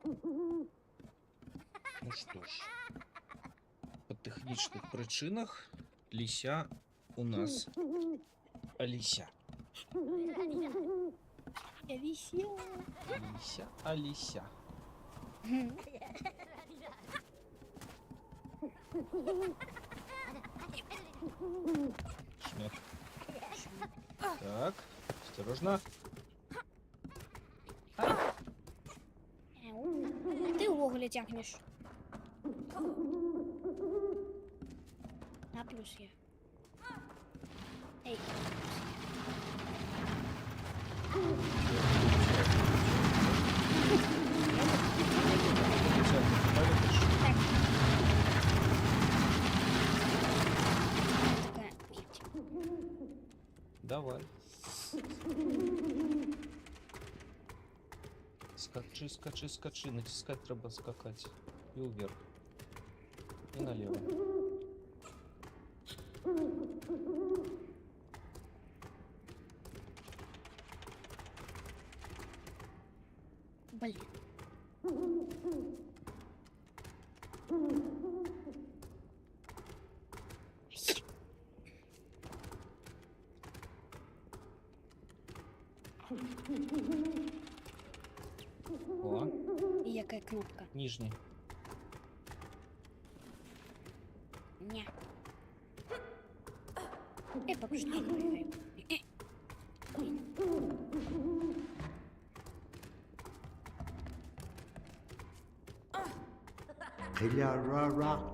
Ну что ж, по технічних причинах Лися у нас Алися. Лися, Алися. Шмяк. Так, осторожно. Ти вуглі тягнеш. На плюс є. Ей. Так. Такая. Давай. Скачи, скачи, скачи. Натискать треба скакать. И вверх. И налево. Блин. О, І яка кнопка? нижний. Ня. Поки що не виграю.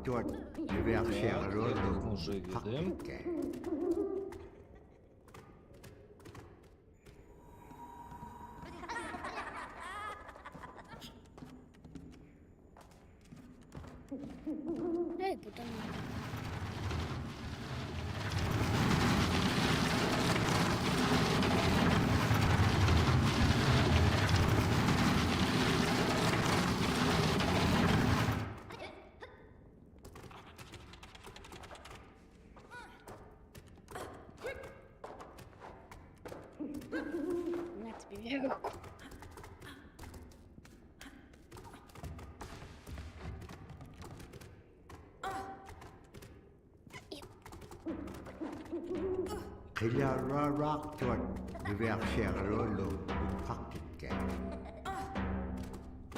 Так, мы уже видим. Ей, потім. На тобі вірку.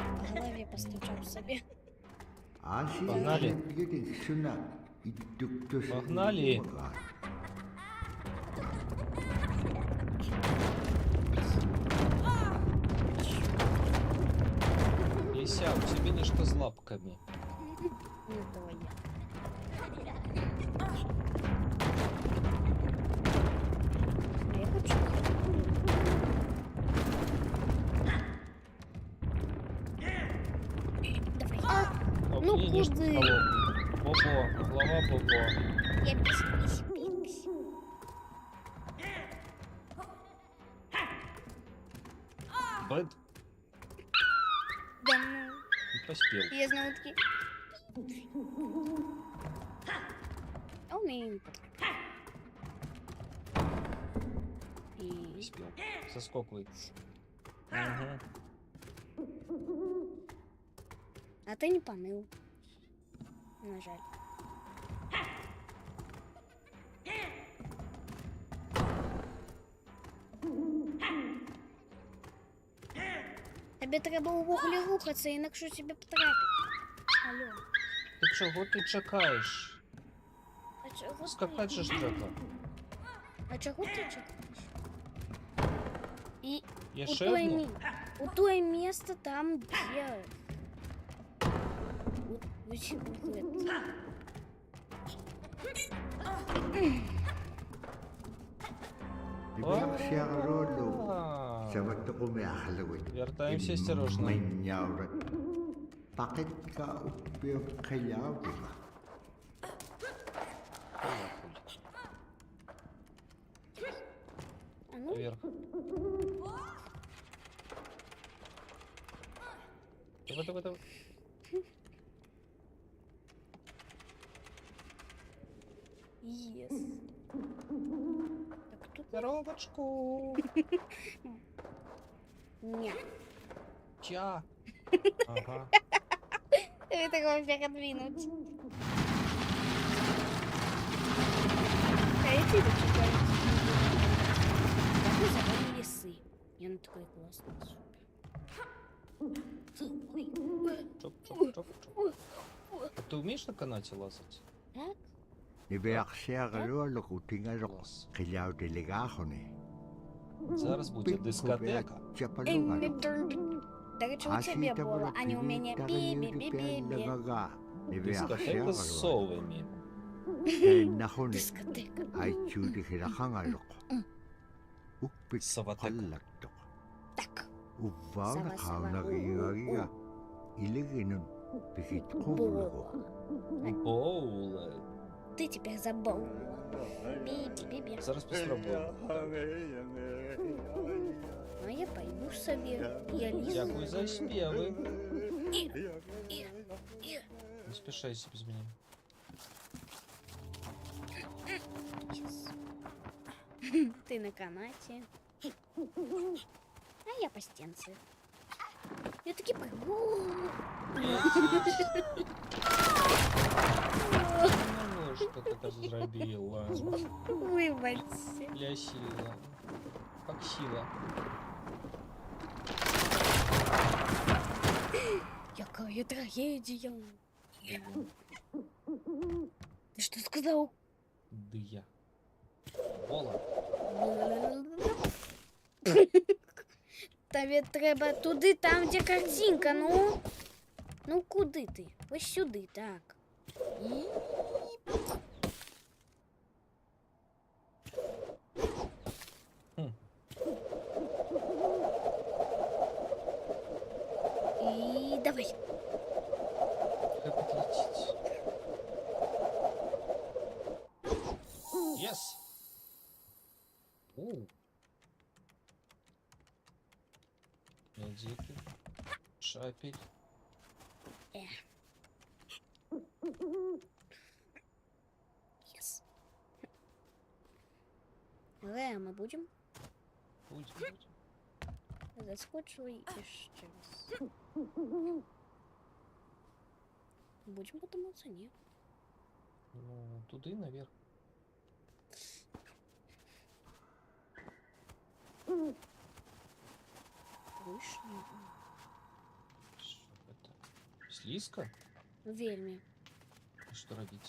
По голові постучав собі. Погнали. Погнали. Лися, у тебя нечто с лапками. Ну, давай я. Я хочу. Давай. Оп, Ну, и нечто куды? голову. Бобо, голова Бобо. Я пись. Бэд Да ну. не поспел. Я знаю такие. А умеем. И... Поспел. Соскокивает. Ага. А ты не помыл. На жаль. Тобі треба у вуглі рухатися, інакше тебе потрапить. Алло. Ти чого ти чекаєш? А чого Скакать ти? же ж треба. А чого ти чекаєш? І Я у ще той, одну? у той місце там, де... Вертаемся осторожно. А ну, Вверх. Давай, давай, давай. єс. Так тут... Коробочку. Ня. Ча. Ага. Это его передвинуть. А эти читают. Такой забавный лесы. И он такой классный. Чоп-чоп-чоп-чоп. А ты умеешь на канате лазать? Так? Ивеарсиагалуалуку тингалоқ Класс. қилаутилигаахуни. Зараз буде дискотека. Чапалугалу. До речі, у тебе було, а не у мене. Бі-бі-бі-бі-бі. Дискотека с совами. Нахуни Дискотека. айчуди хилахангалоқ. Уппик Саватек. қаллактоқ. Так. Увваана Сава, қаунагигарига илигинун пикит қувлугу. Боуле. Ты теперь забыл. Би-би-би-би. Зараз попробуємо. А я пойду себе. Я лизу. Дякую за співи. И. Не спішайся без мене. Сейчас. Ты на канате. А я по стенце. Я таки прыгу. Ну, що ти так зробила? Выбачься. Лясила. Факсила. Какая трагедия. Ты что сказал? Дия. Бола. Тобі треба туди, там, де картинка, ну. Ну, куди ти? Ось сюди, так. І... Хм. І давай. Как отлететь? Yes. Оу. Медики. Шапель. Yes. Але ми будемо Будь. заскочили ще раз. Будемо потім це ні. Ну, туди наверх. Вийшло. Що это? Слизко? Вельми. І що робити?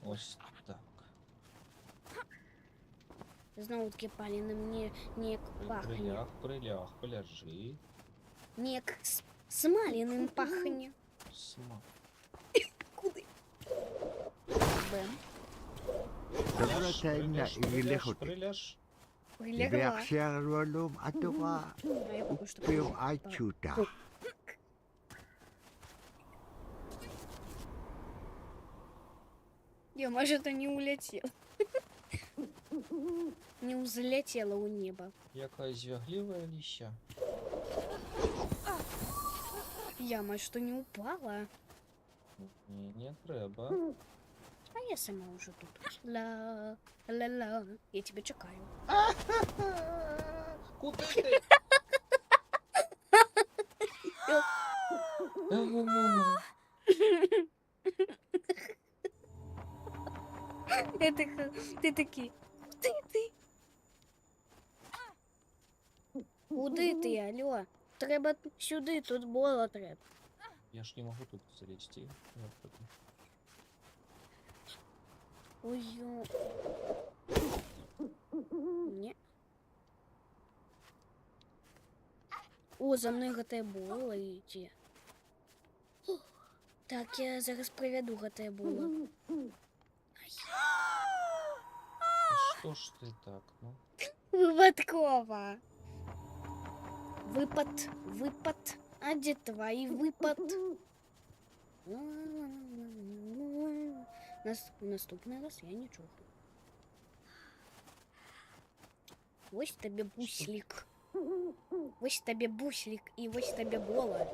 Ось так. Знову таки паліним не пахне. Приляг, поляжи. Не смаленим пахне. Сма. Куди? Бем. Табратайна игилехути. Приляж. Прилегла. Ивеарсиагалуалуум атуqa А я пока что уппиу прилегла. айчута. Я, может, это не улетел. Не взлетела у неба. Яка звяглива ліща. Я, может, что не упала. Ні, не треба. А я сама уже тут. Ла-ла-ла. Я тебя чекаю. Куди ти? Ты такие. Ты. Куди ти, алло? Треба сюди, тут було треба. Я ж не можу тут залізти. Ой-ё. Ні. О, за мною ГТ було йти. Так, я зараз приведу ГТ було. Що ж ти так, ну? Випадково. Выпад. А где твой выпад? Наступний раз я не чухаю. Ось тобі буслик. Ось тобі буслик і ось тобі бола.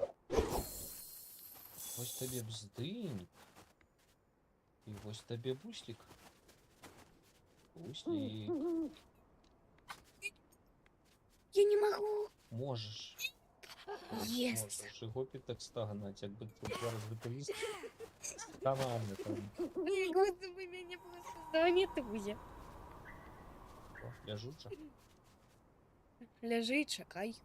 Ось тобі бздинь. І ось тобі буслик. Буслик. Я не могу. Можеш. Єс. Можеш. І гопі так стагнать, якби тут зараз витовіст. Станане там. Господи, мене просто занятує. О, ляжуча. Лежи, чекай.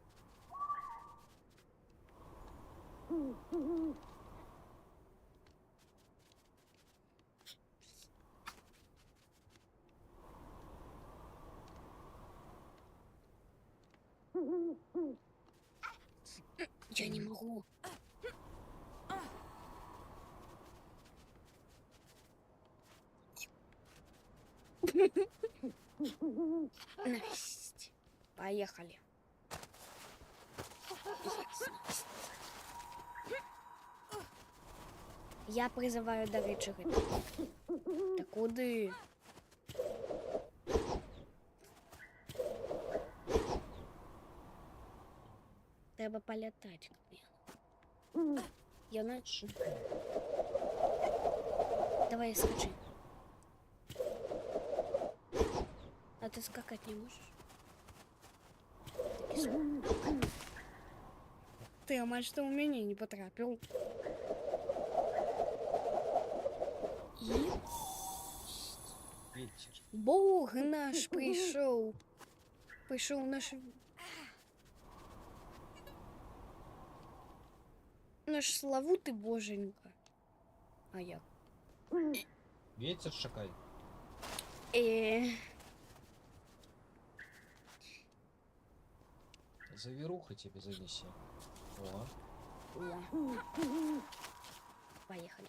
Я не могу. Настя. Поехали. Я призываю до речі. Та куди? Треба полетать. Я наче. Давай скачи. А ты скакать не можешь? Ты, а мать, что у меня не потрапил. И Ветер. Бог наш пришел. Пришел наш славутый боженька. А я. Ветер шакай. Завируха тебе занеси. О. Поехали.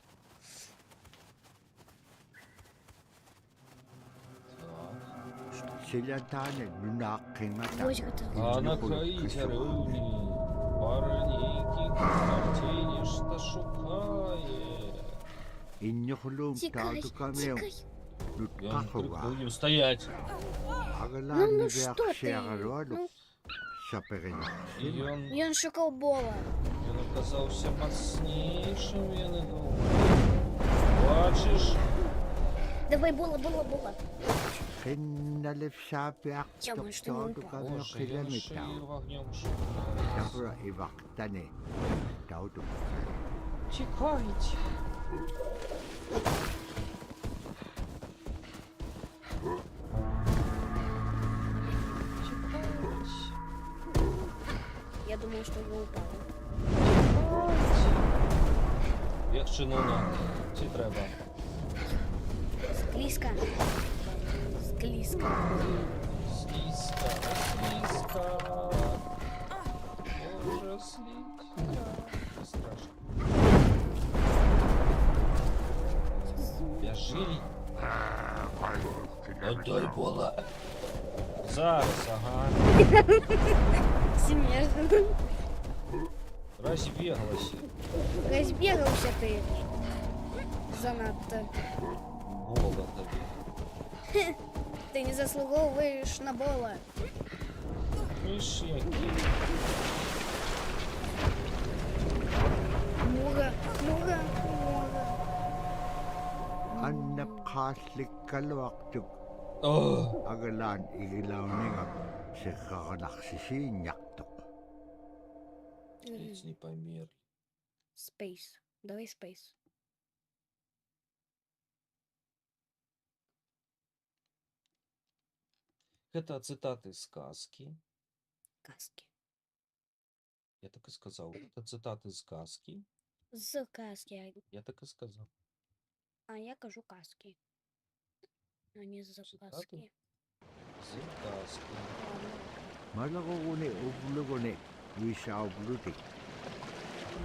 Так. Sila нунаққингата. Ой, это А на каїтяревні парніки картині що шукає. Иннихулуум Тикай, таатукамиу тикай. Я нутқақуга. будем стоять. Ну что ты? Агалааннавиарсиагалуалу Ну, саперина. И он я шукал Бола. оказався мощнейшим, я не думаю. Бачиш? Давай, Бола. Хинналевсаапиартоқ что не упал. Боже, він ще й таатукамиоқиламитау. вогнем шукає. Тапра ивақтане тауту. Тікайте. Я думал, что его упал. Як чинуна, чи треба? Склизко. Слизька, слизька. Боже, слизька. Страшно. Біжи. Отдай Бола. Зараз, ага. Смешно. Розбіглася. Разбегался ты. Занадто. Бола тобі. Ты не заслуговываешь на Бола. Миш який. Мура. Аннапқаалликкалуартук О, агалаан игилаунигап сеққараларсисииннартоқ. ведь не померли. Space. Давай Space. Это цитаты из сказки. Каски. Я так и сказал. Это цитаты из сказки. З каски. Я так и сказал. А я кажу каски. А не з Цитаты? каски. Из сказки. Малакугуни ублугуни висааблутик.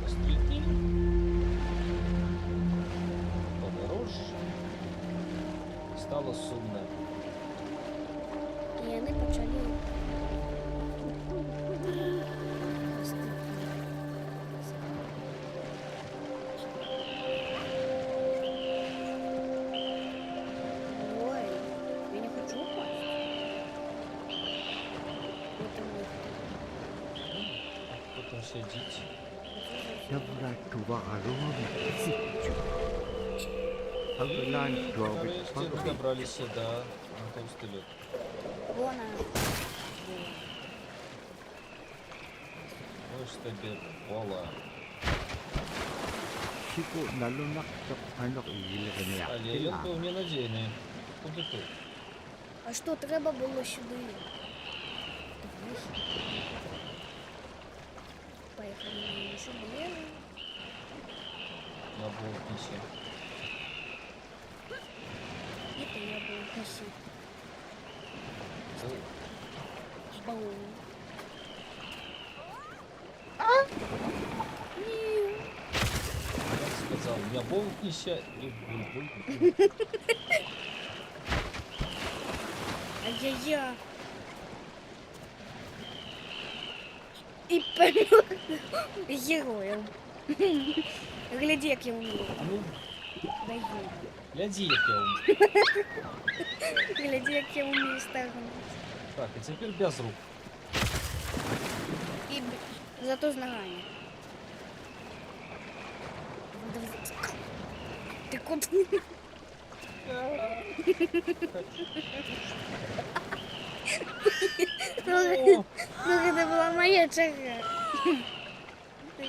Пострелки. Подорожжа. Стало сумно. І вони почали. Ой, я не хочу упасть. Это Потом сидите. Табра туваарууми иситсу. Агалаан туавит Наконец-то пагуи. добрались сюда. На толстый лед. Вона. Ось тобі Вола. 치고 날로 낙적 발록 이길래 그냥 А Лелен был ненадійний. Куди ти? А що, треба було сюди? Давай. Поїхали сюди. На Болтнісі. І ти я був носі. Це Бау. Ні. як сказав, я Болтніся і бульбуль. Ай-яй-я. І перемог героєм. Гляди, як я вмію. Ну, Даю. гляді, як я умер. Гляди, як я вмію стагнути. Так, і тепер без рук. І зато з ногами. Ти куди? О, Ну, це була моя черга.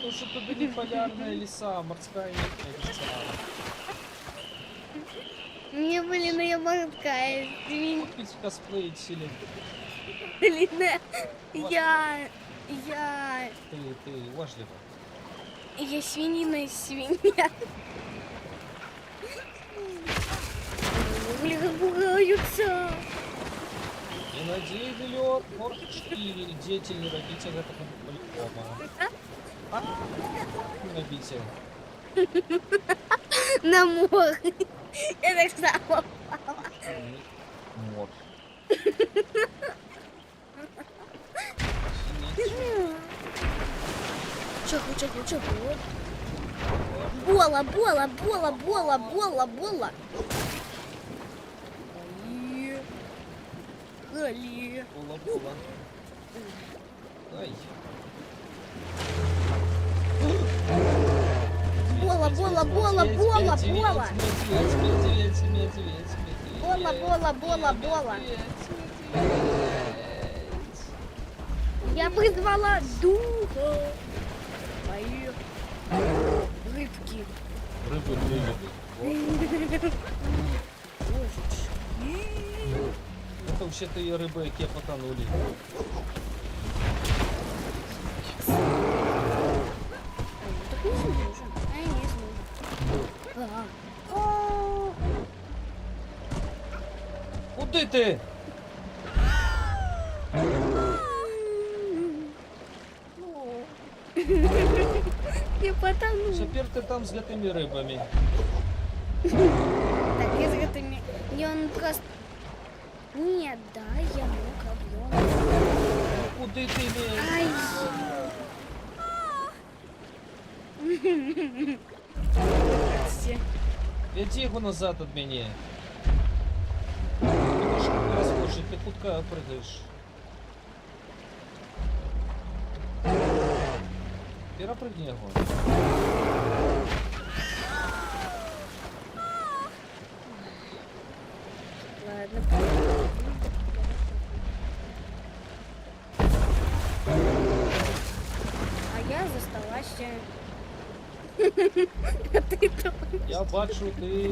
ну що тобі не полярна ліса, морська ліса. Мне, блин, я морская. Извини, Купить косплей силен. блин, я Ти важливо. свинина и свинья. Блин, как пугаются. Ненадійний льот, Морд 4, деятельный родитель этого поликома. А? Набите. На море. Я так само. Морд. Чего? Бола. Али. Була. Ай. Бола. Бола. Я призвала духа. Мои рыбки. Рыбы не любят. Божечки. Это вообще-то и рыбы, які потонули. Так не сможем. Не сможем. Куди ти? Я потону. Тепер ти там з гэтымі рибами. Так, я с этими... Я он просто... Нет, да, я мог объем. Куди ти лезь? Ай. Все. Веди його назад від мене. Ти можеш розкошити, ти кутка прыгаєш. Перепрыгни його. Ладно. А я засталась. А ты тут. Я бачу, ти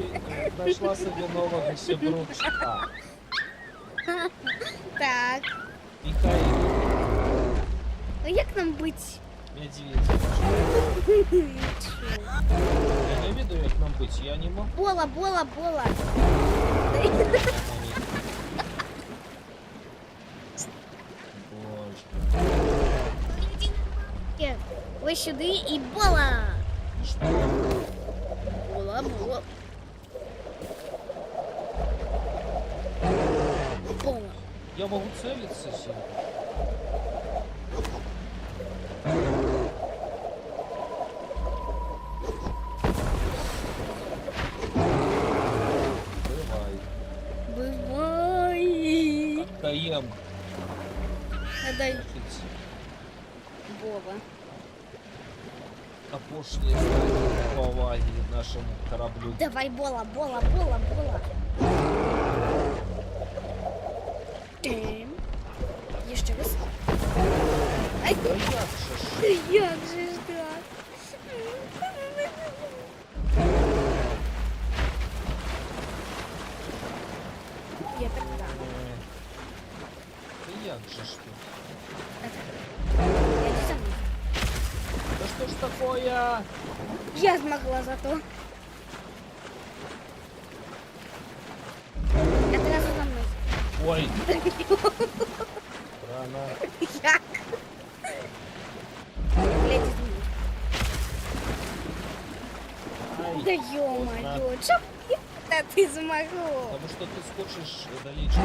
знайшла собі нового сябручка. Так. Михаил, А як нам быть? медведь. Я не веду, як нам бути, я не можу. Бола. Боже. Ось сюди і бола. Що? Бола. Бола. Я можу целиться сюди. Бывай. Даем. Дай Бола. Опошли поваги нашему кораблю. Давай бола. Тим. Ще раз. Ай, Да як же ж? Я так так. Ти як же ж тут? Я не сама. Да что ж такое? Я смогла зато. Одразу за мной. Ой, рано. Як? Блядь, извини. Ай, Да ё-моё, чё это ты смогла? потому что ты скочишь далече.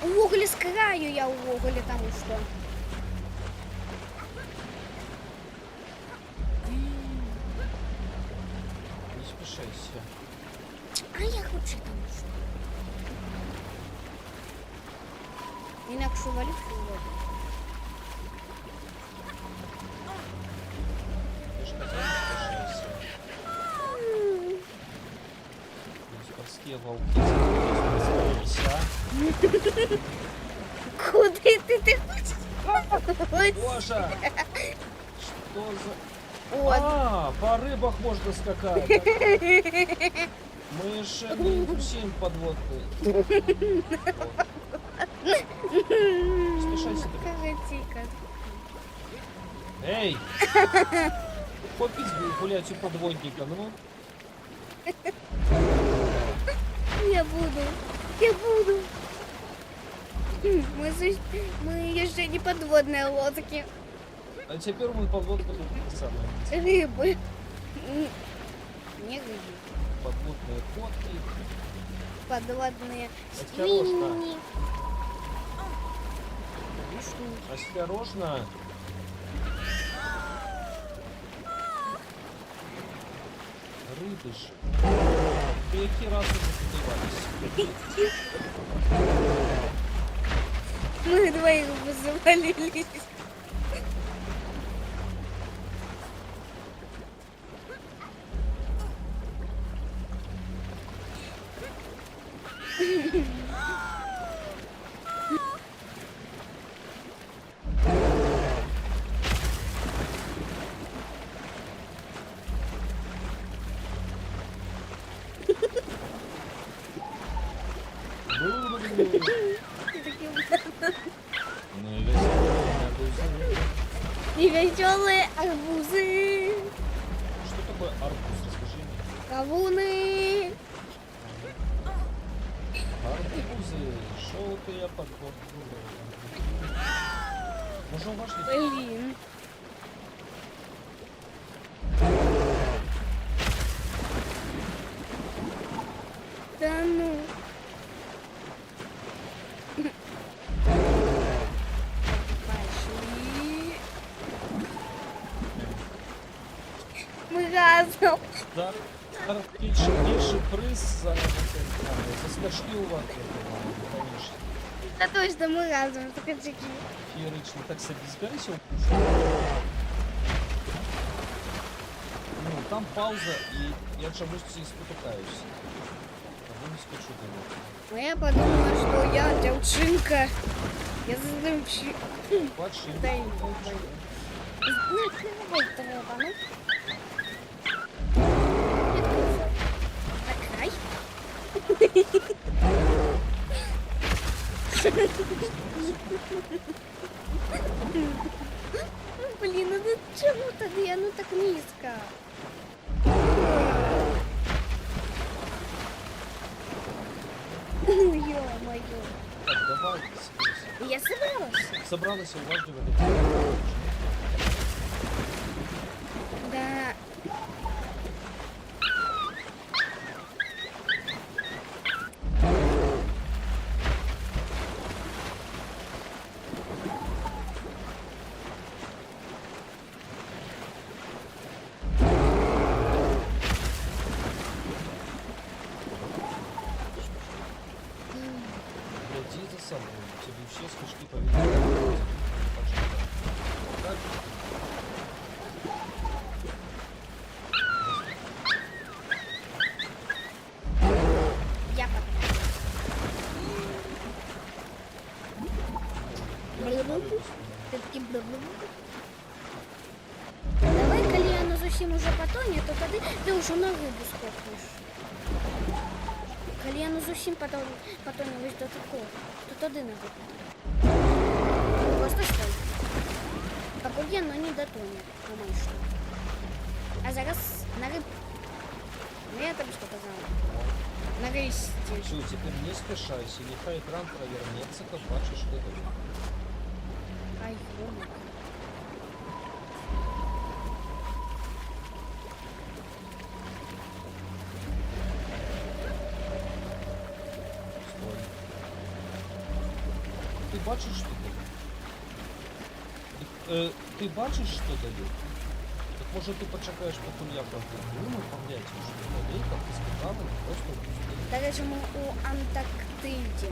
Увогуле з краю я увогуле тому що. Не спешайся. А я хочу тому що. Інакше валю всю воду. Ты же хотел не спешайся. Морские волки спасайся. Куди ти хочеш? Боже! Что за... От. А, по рыбах можно скакать. Мы же не тусим подводные. Смешайся ты. Кажется, Эй! Попить гулять у подводника, ну. я буду. Я буду. Мы еще не подводные лодки. А теперь мы подводные самые. Рыбы. Не рыбы. Подводные котки. Подводные Осторожно. свиньи. Осторожно. Рыбы ж. Какие раз уже подевались? Мы двоих бы завалились. Невеселые арбузы. Что такое арбуз? Расскажи мне. Кавуны. Арбузы. Желтые подводные. Можем вошли. Блин. Да ну. Пошли. Мы разом. Да. Більший приз за скачки у вас. Конечно. Да точно мы разом. Скачки. Феерично. Так собі зберися укушу. Ну, там пауза, і я чомусь спотикаюся. Або не скочу до них. А я подумала, что я девчонка. Я задумчив. Бачиш, Дай. Ну, давай треба, ну. Закрай. Блин, ну ты чего тогда? Ну так низко. Ё-моё. Так, давай, соберись. Я собралась. Собралась уважливо. Да. Гляди за собой. Тебе все скачки повинны. Так. Я Ты такі бла-бла-бла. Давай, коли воно зовсім уже потоне, то тоді ти вже на рибу скопнеш. зовсім потонув ось до такого. Тут один риба. Просто стой. Попробуй, но не дотоне. Думаю, що. А зараз на риб. Ну я тобі що казала. Нарешті. Все, теперь не спешайся, нехай экран провернется, как бачишь, что это. Ай, ёма. Стой. Ты бачишь что-то? Ты бачишь что-то ли? Так может ты почекаешь, потом я проходжу, поглянь, что это, как ты сказала, не просто упустили. До речі, ми у Антарктиді.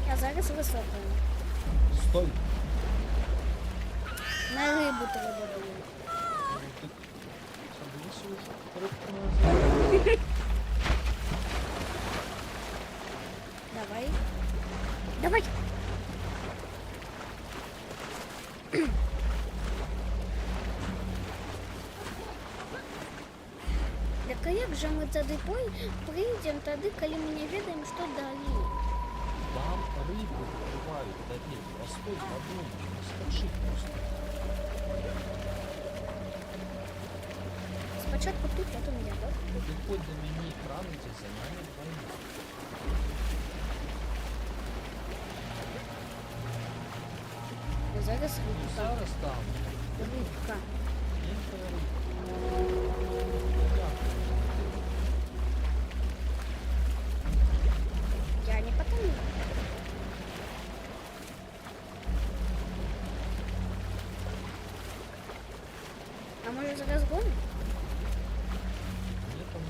Я зараз високою. Стой! На рибу треба було. Ты садись уже, рыбку назад. Давай. Давай. Так а як же ми тоді прийдемо тоді, коли ми не ведаємо, що далі? Там рыбу покрывают, Данил, постой, подумай, скажи просто. Спочатку тут, потім я, так? Приходь до меня экран, где за нами двоих. Зараз Ну, рибка. зараз там. Рибка. Маленькая рыбка. Я не потону. А може зараз гоним? Мне там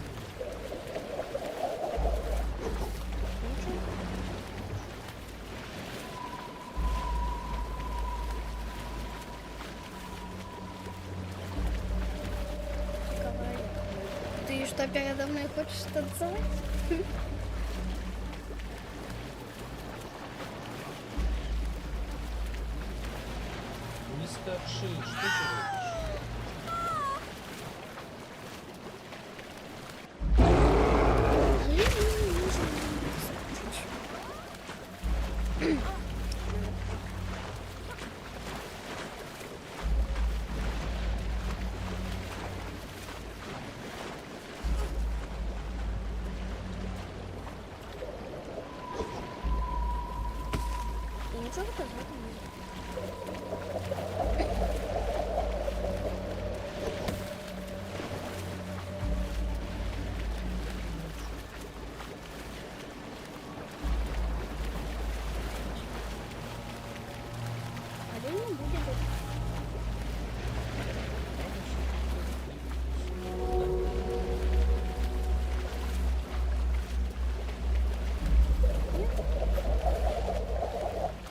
Нічого. Давай. Ты что, передо мной хочешь танцевать? мистер Ши, что ты робишь? Я ничего показать не могу. Отдельно будет это.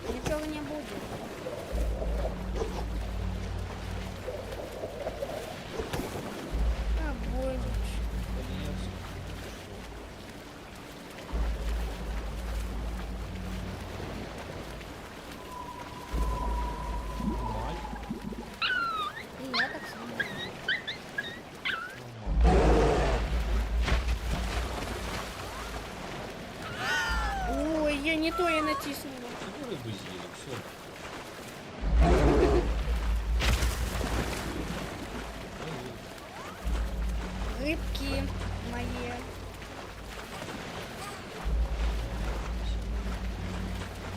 Ничего не будет. А, боже. Май. И я так само. Ой, я не то я натиснула. Тебе рыбу съели, все. Рыбки мои.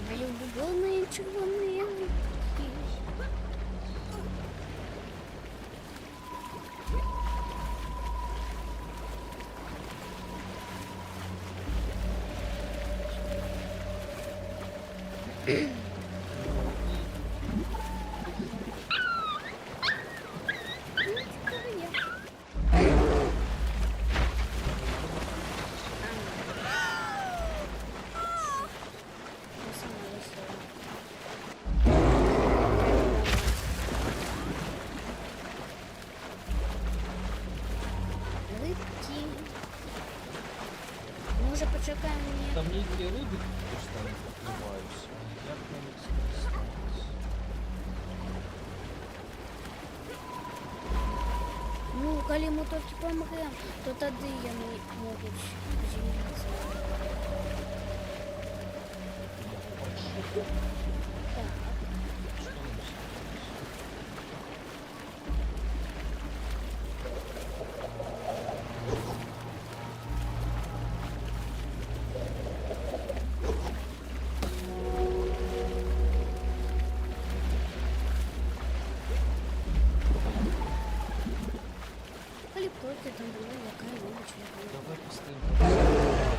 Мои влюбленные червоные рыбки. Рыбки. Мы уже почекаем мне. Там некие рыбы просто не покрываются. Я бы на них скористался. Ну-ка, коли ми тільки помремо, то тоді вони можуть з'явитися. Так. Что нам сейчас? Коли б тільки там була яка-небудь фігня. Давай постоим. Разумела.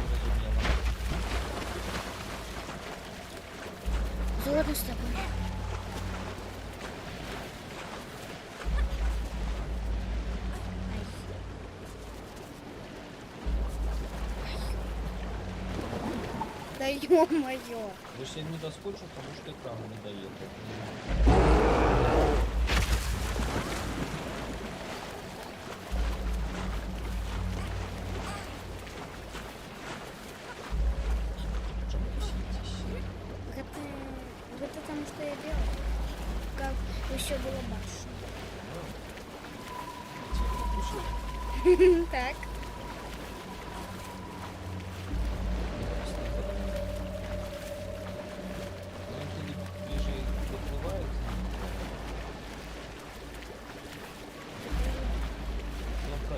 Згодна з тобою. Да ё-моё! Если я не доскочу, потому что экран не доехал. Это потому что я делал, как еще было башня. Так. Ближе подплывает. Я про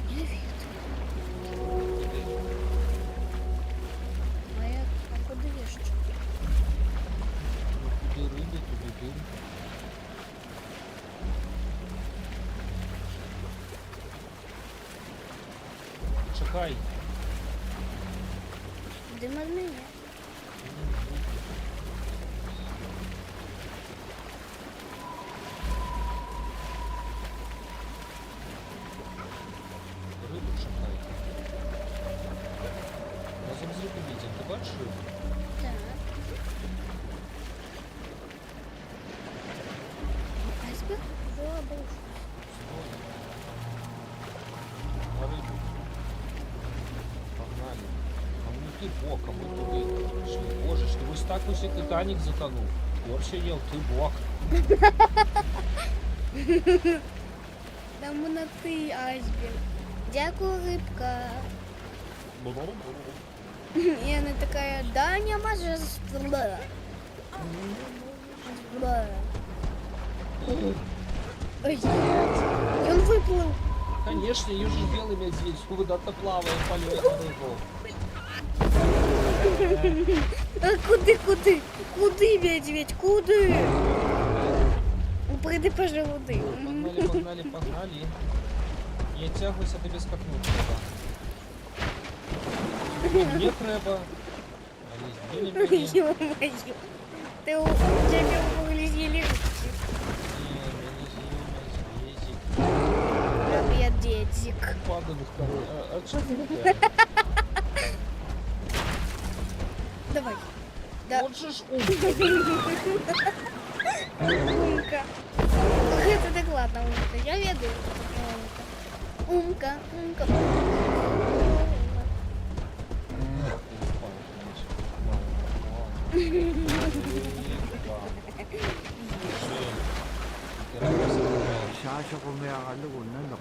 Не видно. А я куда ешь? Туди риби, туди дим. Чекай. Дым от меня. Рибу чекай. Разом з рибомітям. Ти бачиш рибу? Так. Айсберг уже обрушился. Сьогодні. На рибу. Погнали. А ну ти боком, ми туди пішли. Боже ж, ти ось так ось і Титанік затонув. Я вообще ел, ти бок. Там на ты, айсберг. Дякую, рыбка. И она такая, да, не можешь. Бла. Бла. Ой, и он выплыл. Конечно, я же белый медведь, куда-то плавает, полет на рыбу. А куди? Куди, медведь, куди? Прийди по желуди. Погнали. Я тягуюся, тобі скакнути треба. Мені треба. Аліс, біля мені. Ё-моё. Ты у тебя углезели руки. Ні, мені з'їв медведик. Как я детик. Паданих король. А що ти таке? Давай. Да. От же ж умка. Умка. Это так ладно, умка. Я веду. Умка. Умка. Шаша kumakalunan ng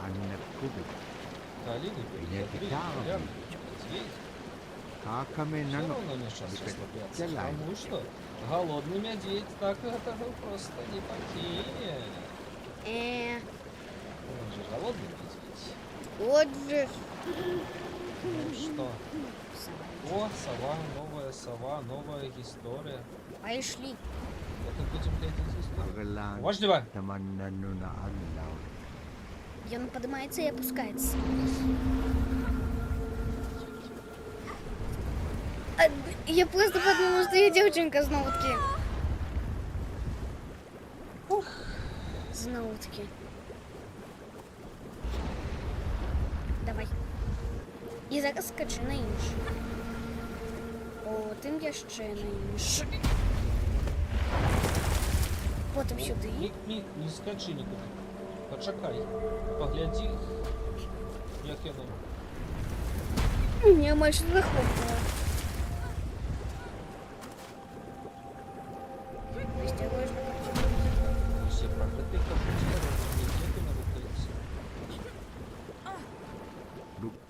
anak ko. Kakami na no. Потому что голодный медведь так этого просто не покинет. Он же голодный медведь. Вот же. Ну что? О, сова, новая история. Пошли. Это будем глядеть историю. Pagalang Вождева! naman na alaw. И он поднимается и опускается. Я просто подумала, что я девчонка с наутки. С наутки. Давай. І зараз скачи на інше. Потім я ще на інше. Потім сюди. Не скачи нікуди. Почекай. Погляди, як я нам. Я майже захопила.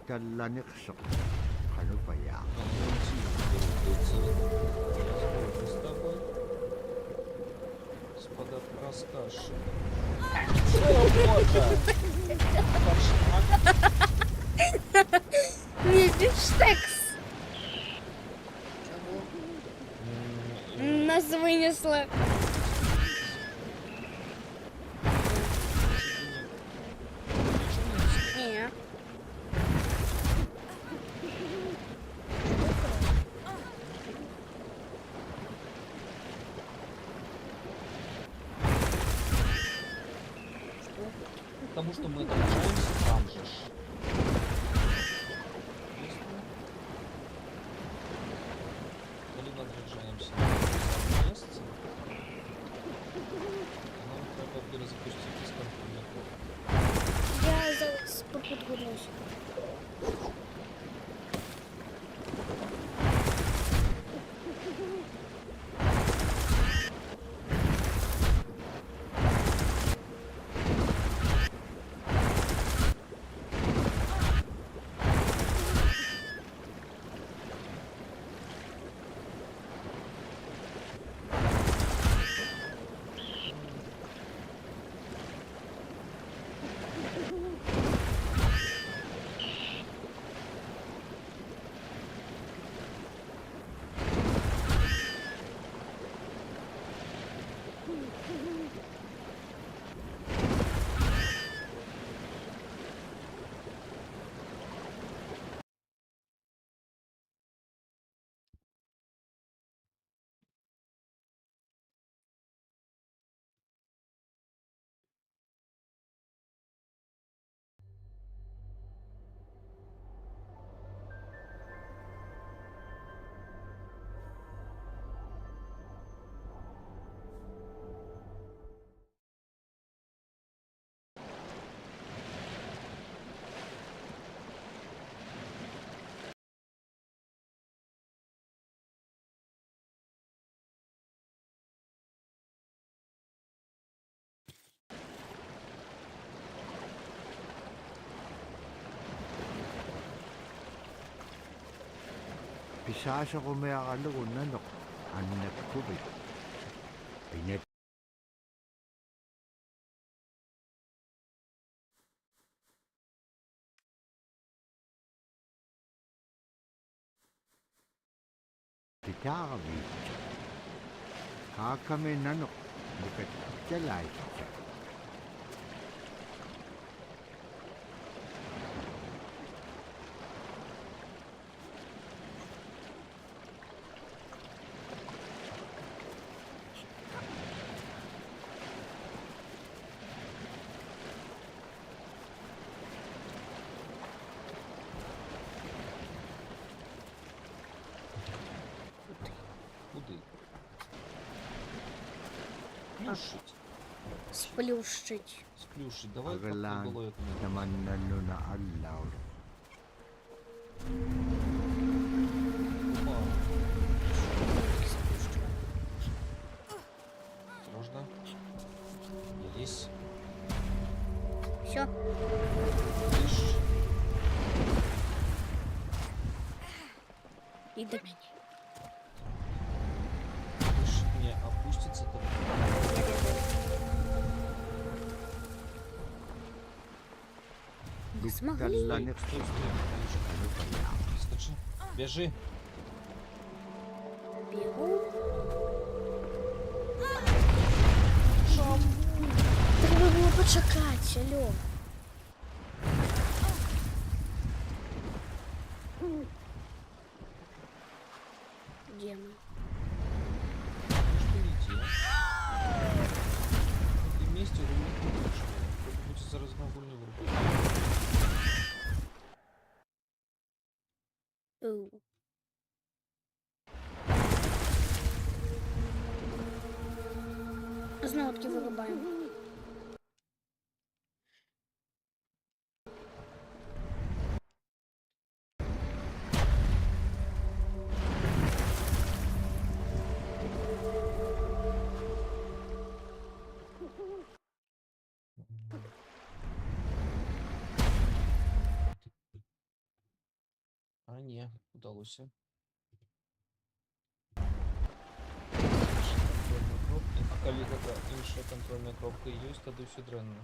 Гутталланиқсоқ қалупаяа. С тобой. Господа, расскажи. О, боже! Кошмар. Не бифштекс. Нас вынесло. Не. Потому что мы отражаемся там же. Коли ми отражаемся на месте, нам треба перезапустити з комп'ютера. Я зараз поподгонюсь. Писаасоқумиаралугуннанеқ аннаккуви. Пинат питаави. Kaakaminanoq mukattalaaitsa. Куди? Сплющить. Сплющить. Сплющить. Давай как Агалаан было это. tamannannuna allaulu. Опа. Осторожно. Есть. Все. Видишь? И до меня. Видишь, не опустится там. Не смогли. Гутталланиқ Стой, стой. Скачи. Бежи. Бегу. Треба було почекати, алло. Где мы? Что идти, а? Ты вместе рулить не будешь. Как-нибудь зараз гульню вырубать. Оу. Знову таки вирубаємо. Ні, вдалося. А коли така інша контрольна кнопка є, тоді все дренно.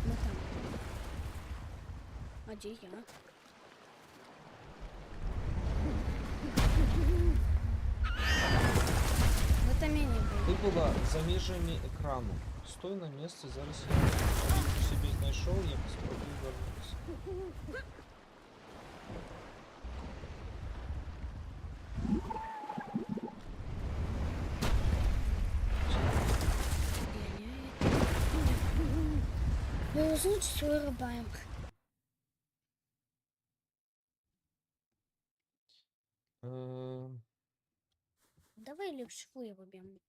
Ну там. А где я? В этом я не был. Ти була за межами екрану. Стой на місці, зараз я собі знайшов, я спробую вернутися. Ну, звучит вырубаем. Ем, Давай лучше вырубим.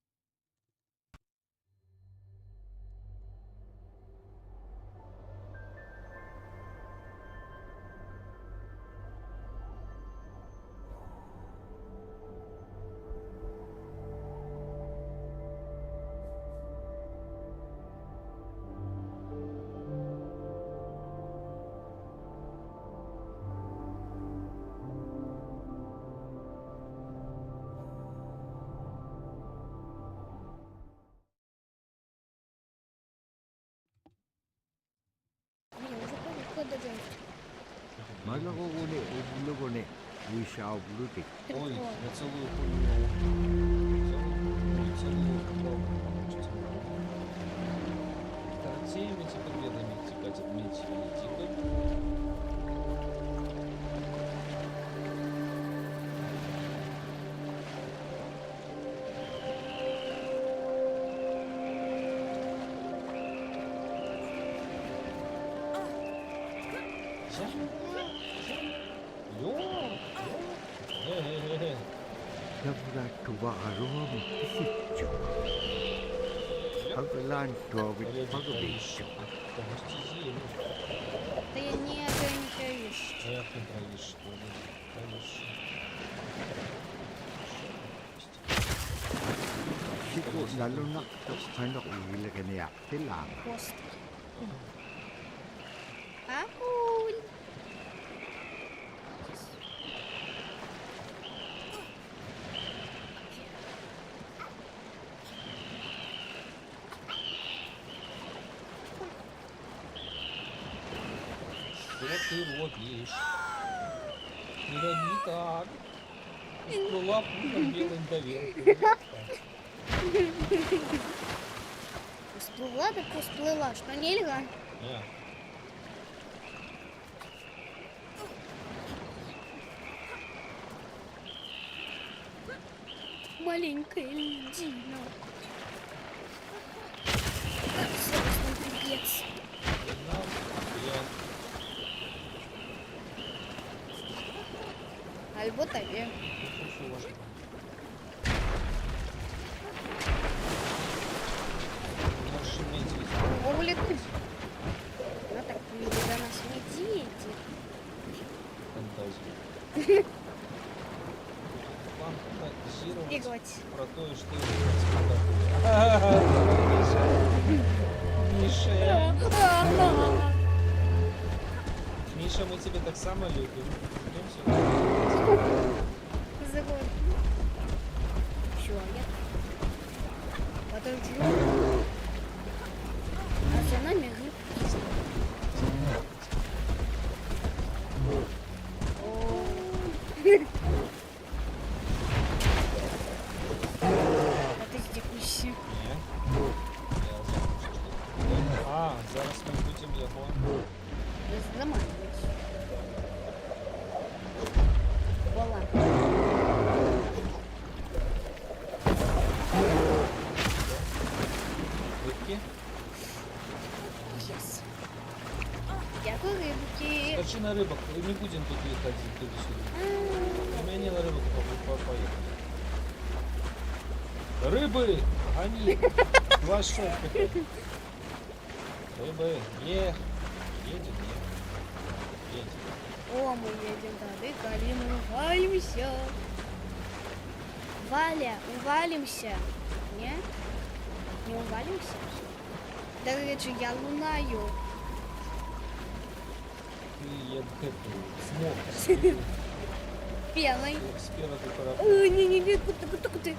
Я уже понял, куда делать. Malago uli, ubulugo ni. Wisha ubulutik. Ой, Прикол. я целую хуйню. Целую коробку, получится. Так, всеми эти победами текать отметили. Тихо. Dabra tuwa aruwa mo kisitcho. Paglan tuwawit pagabitcho. Да я не ограничаюсь. А як не проїш, що ли? Проїш. Siko lalo na to kano uwila ka niya tilang. Хвост. Акуль. Что ты робишь? Не роби так. Всплыла пуля белым доверху. Всплыла, так всплыла. Что нельзя? Не. Маленькая льдина. Собственно, пипец. Альбо тебе. Оглик. Ну так, люди до нас медведи. Фантазию. Фантазировать Бегать. про то, что Миша. Миша, мы тебя так само любим. Идем сюда. Завод. Человек. Подожди. А за нами рыбки. А ты здекуйся. Ні. Я забув, що ти. А, зараз ми будемо його. Заманивать. Voila. Рибки. Yes. Дякую, рыбки. Скачи на рыбок. Не будем тут ходить туда-сюда. Применила рыбок, поехали. Рыбы! Гони! Два шопка. Рыбы! Едем, едем. О, мы едем далеко, и мы валимся. Валя, увалимся. Не? Не увалимся? До речі, я лунаю. Ты як эту смог П'яний. спереду корабля. Ой, ні-ні-ні, куди?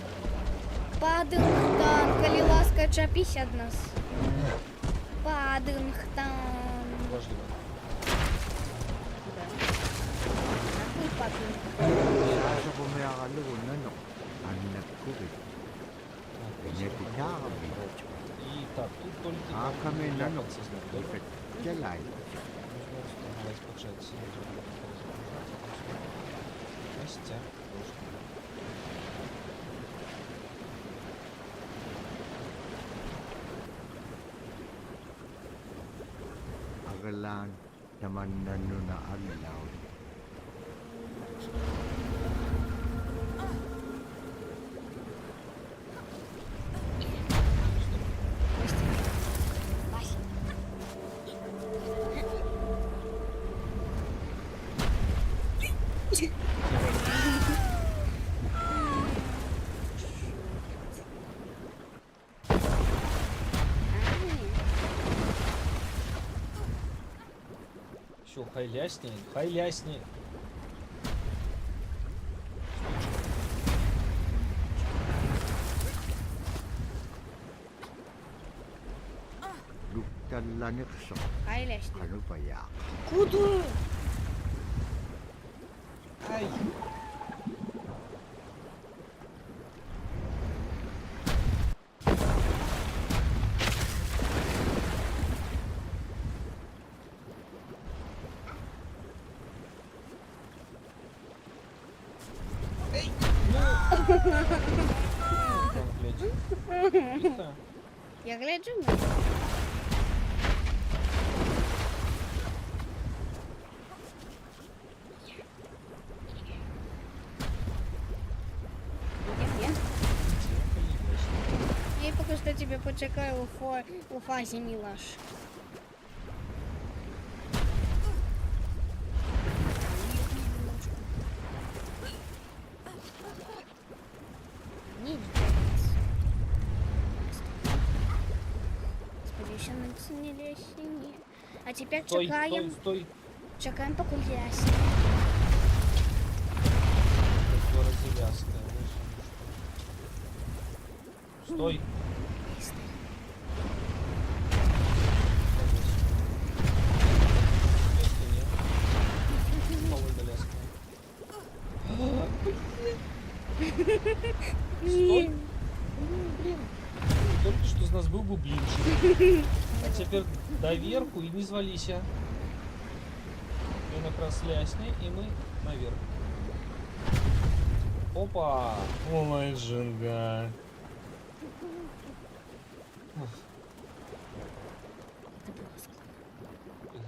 Падингтон, коли ласка, чапись від нас. Падингтон. Важливо. Нахуй Падингтон. Kaya pumayakalo na no. Ang nagkurit. Pinagkakabi. И так, тут только А kami na no. сознать, да? Ikat jalay. Нужно устанавливать почать сразу. Настя. Agalan naman na no na alaw. Вася. Все, хай ляснее, хай ляснее. Luktan lanik sa Хайляшник. ano pa ya. Куда? Ай! Эй! Ну! Там, блядь. Это. Я гляджу на. Где? Я поки що тебе почекаю у фазі, милаш. Ні, сподіваюся, на це не лясні. А тепер Стой, чекаємо, стой, стой. чекаємо поки лясні. Такое развязка. Стой. Если нет. Довольно лязгает. Стой. Блин. Только что из нас был бублинчик. А теперь доверху и не звалися. И на раз лясни, и мы наверх. Опа! О май жинга.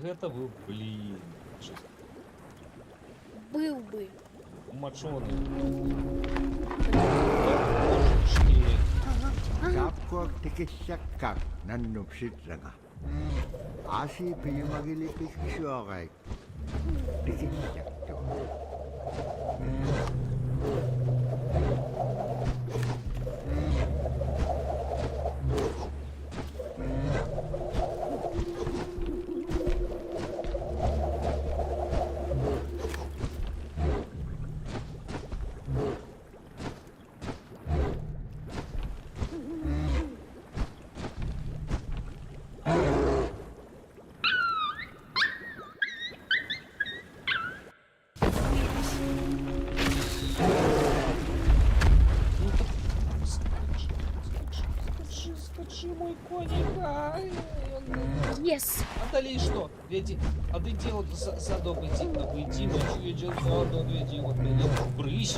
Гэта быў блин. Был бы. Мачоны. Божечки. Ага, ага. Kapko tikisakak nanupsit nga. Asi piyumagilipik siyokay. Tikisak to. Скачи, мой коник. Ай, Єс. а далее что? Веди, а ты дело садок иди, иди, ночью идет садок, веди, вот меня брысь.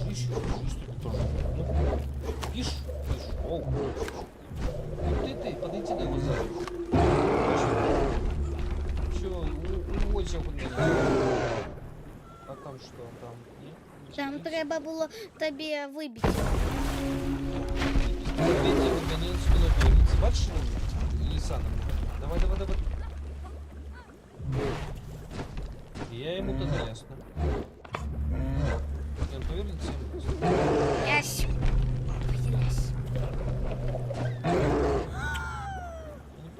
Брысь, ты тоже. Ну, пишь, оу. Ну ты, подойди до его сзади. Чё, уводься от меня. А там что, там? Нет? Там треба було тобі вибити. Веди, вот меня не успела появиться. Бачишь, Лисана? Давай. Я ему тогда ясно. Он повернется. Ясь. Єс. Я не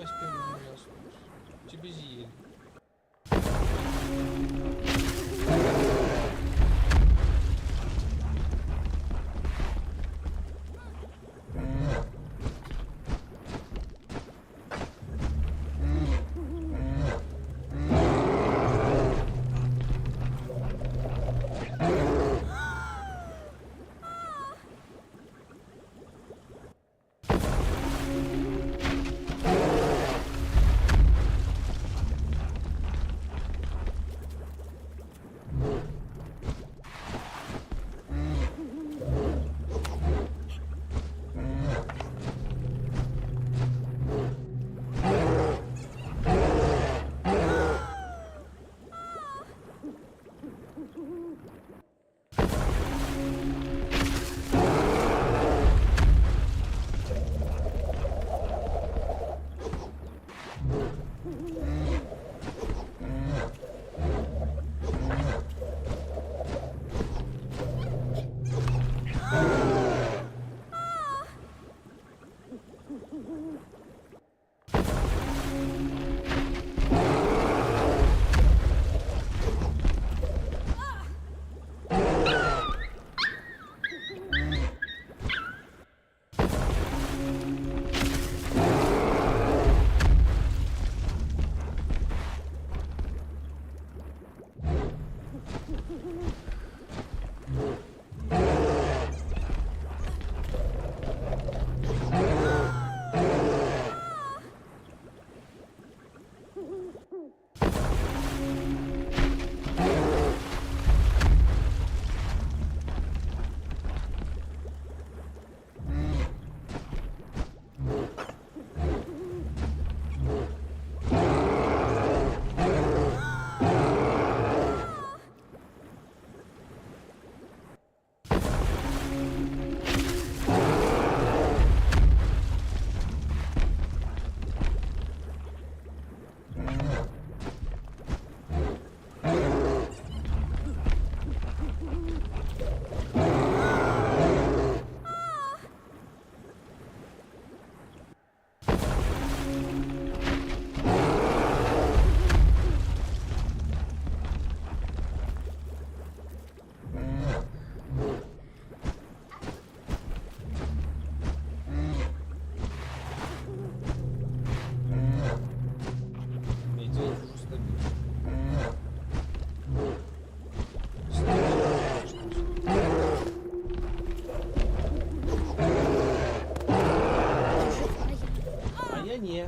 Ні.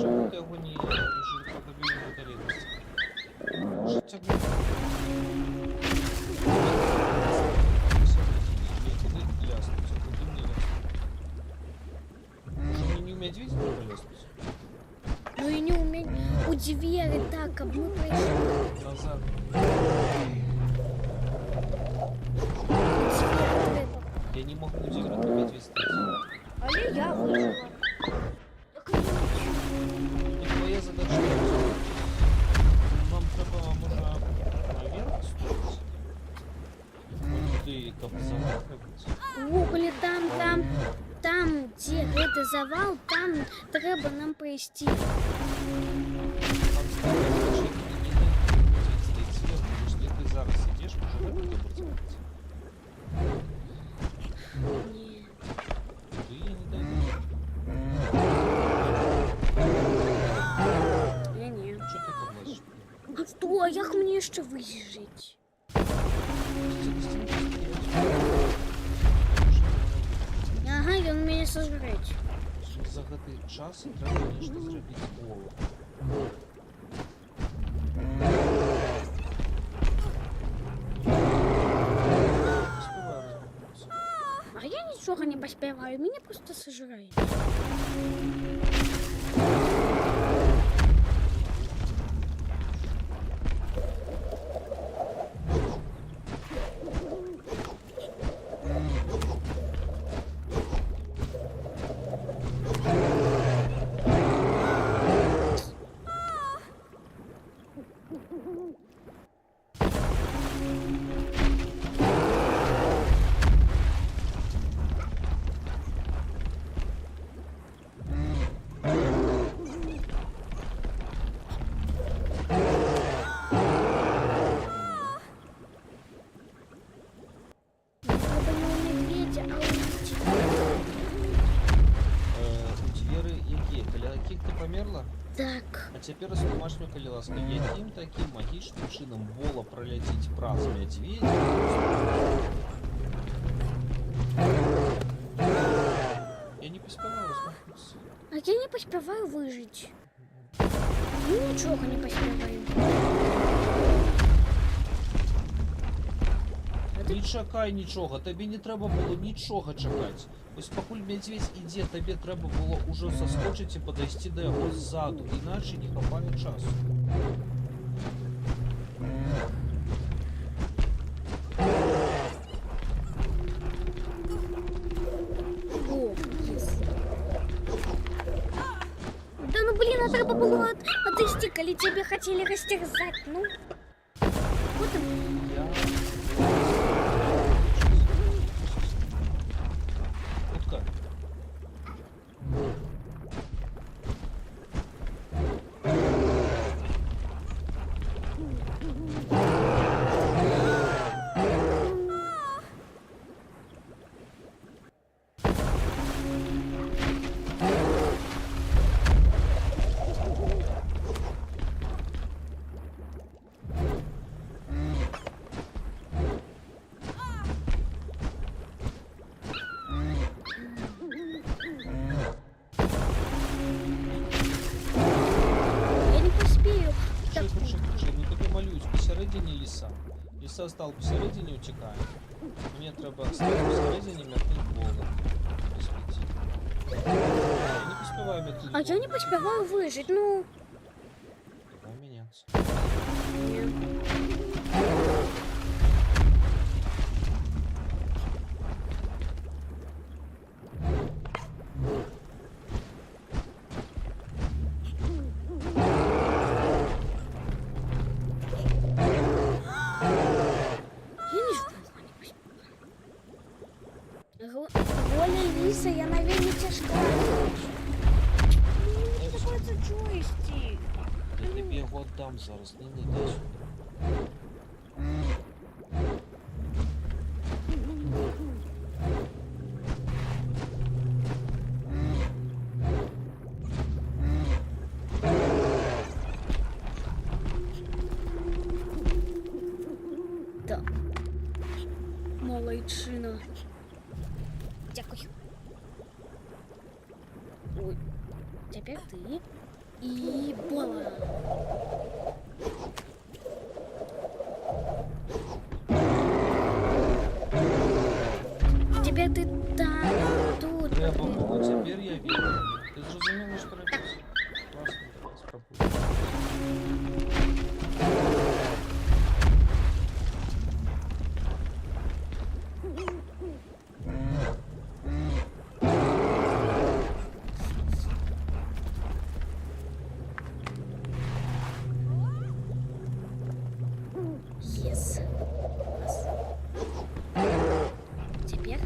Чому ти його не жив по тобі не батарейності? Життя не... Может, не уметь видеть только лестницу? Ну и не уметь у двери так, как мы пришли. Назад. Я не могу у двери уметь видеть. Але я выжила. Твоя задача нам треба, може, наверх строить? Ти каб завал робити? Уголі там, де гэта завал, там треба нам пройти. Там стоит не дает стоит сверху. Если ты зараз сидишь, може не буде. Ні. Ты не дойдешь. Я ні. Що ти там лазиш? Що, а як мені ще вижити? Ага, він мене сожрать. Щоб загати час, треба нічого зробити голову. А я нічого не поспіваю, мене просто сожрать. Так. А теперь домашнюю колеласку. Яким таким магічним чином вола пролетить праз медведя? Я не поспеваю размахнуться. А я не поспеваю выжить. Ну ничего не поспеваю. Не чекай нічого, тобі не треба було нічого чекати. Ось покуль медведь іде, тобі треба було уже соскочити і подойти до його ззаду, іначе не хапає часу. было отыштикали, тебе хотели растерзать, ну. Вот и Я... Утка. я не поспею. Так, Швидше, ну тобі малюють посередині ліса. Ліса став посередині утікає. Мені треба стати посередині м'якнути Бога. Посвіті. Я не поспіваю м'якнути а я не поспеваю выжить, ну. Давай мінятися. Я не ждала, не поспеваю. Воля лиса, я, наверное, тяжка. Ну, какой это джойстик. Я тобі його віддам зараз, не йди сюди. Да. Молодчина. Дякую. Ой. Теперь ты. И Бола. Теперь ты там, тут. Треба було, тепер я вірю. Ти зрозуміла, що робити? Класно, спробуй. Yes. Раз. Теперь.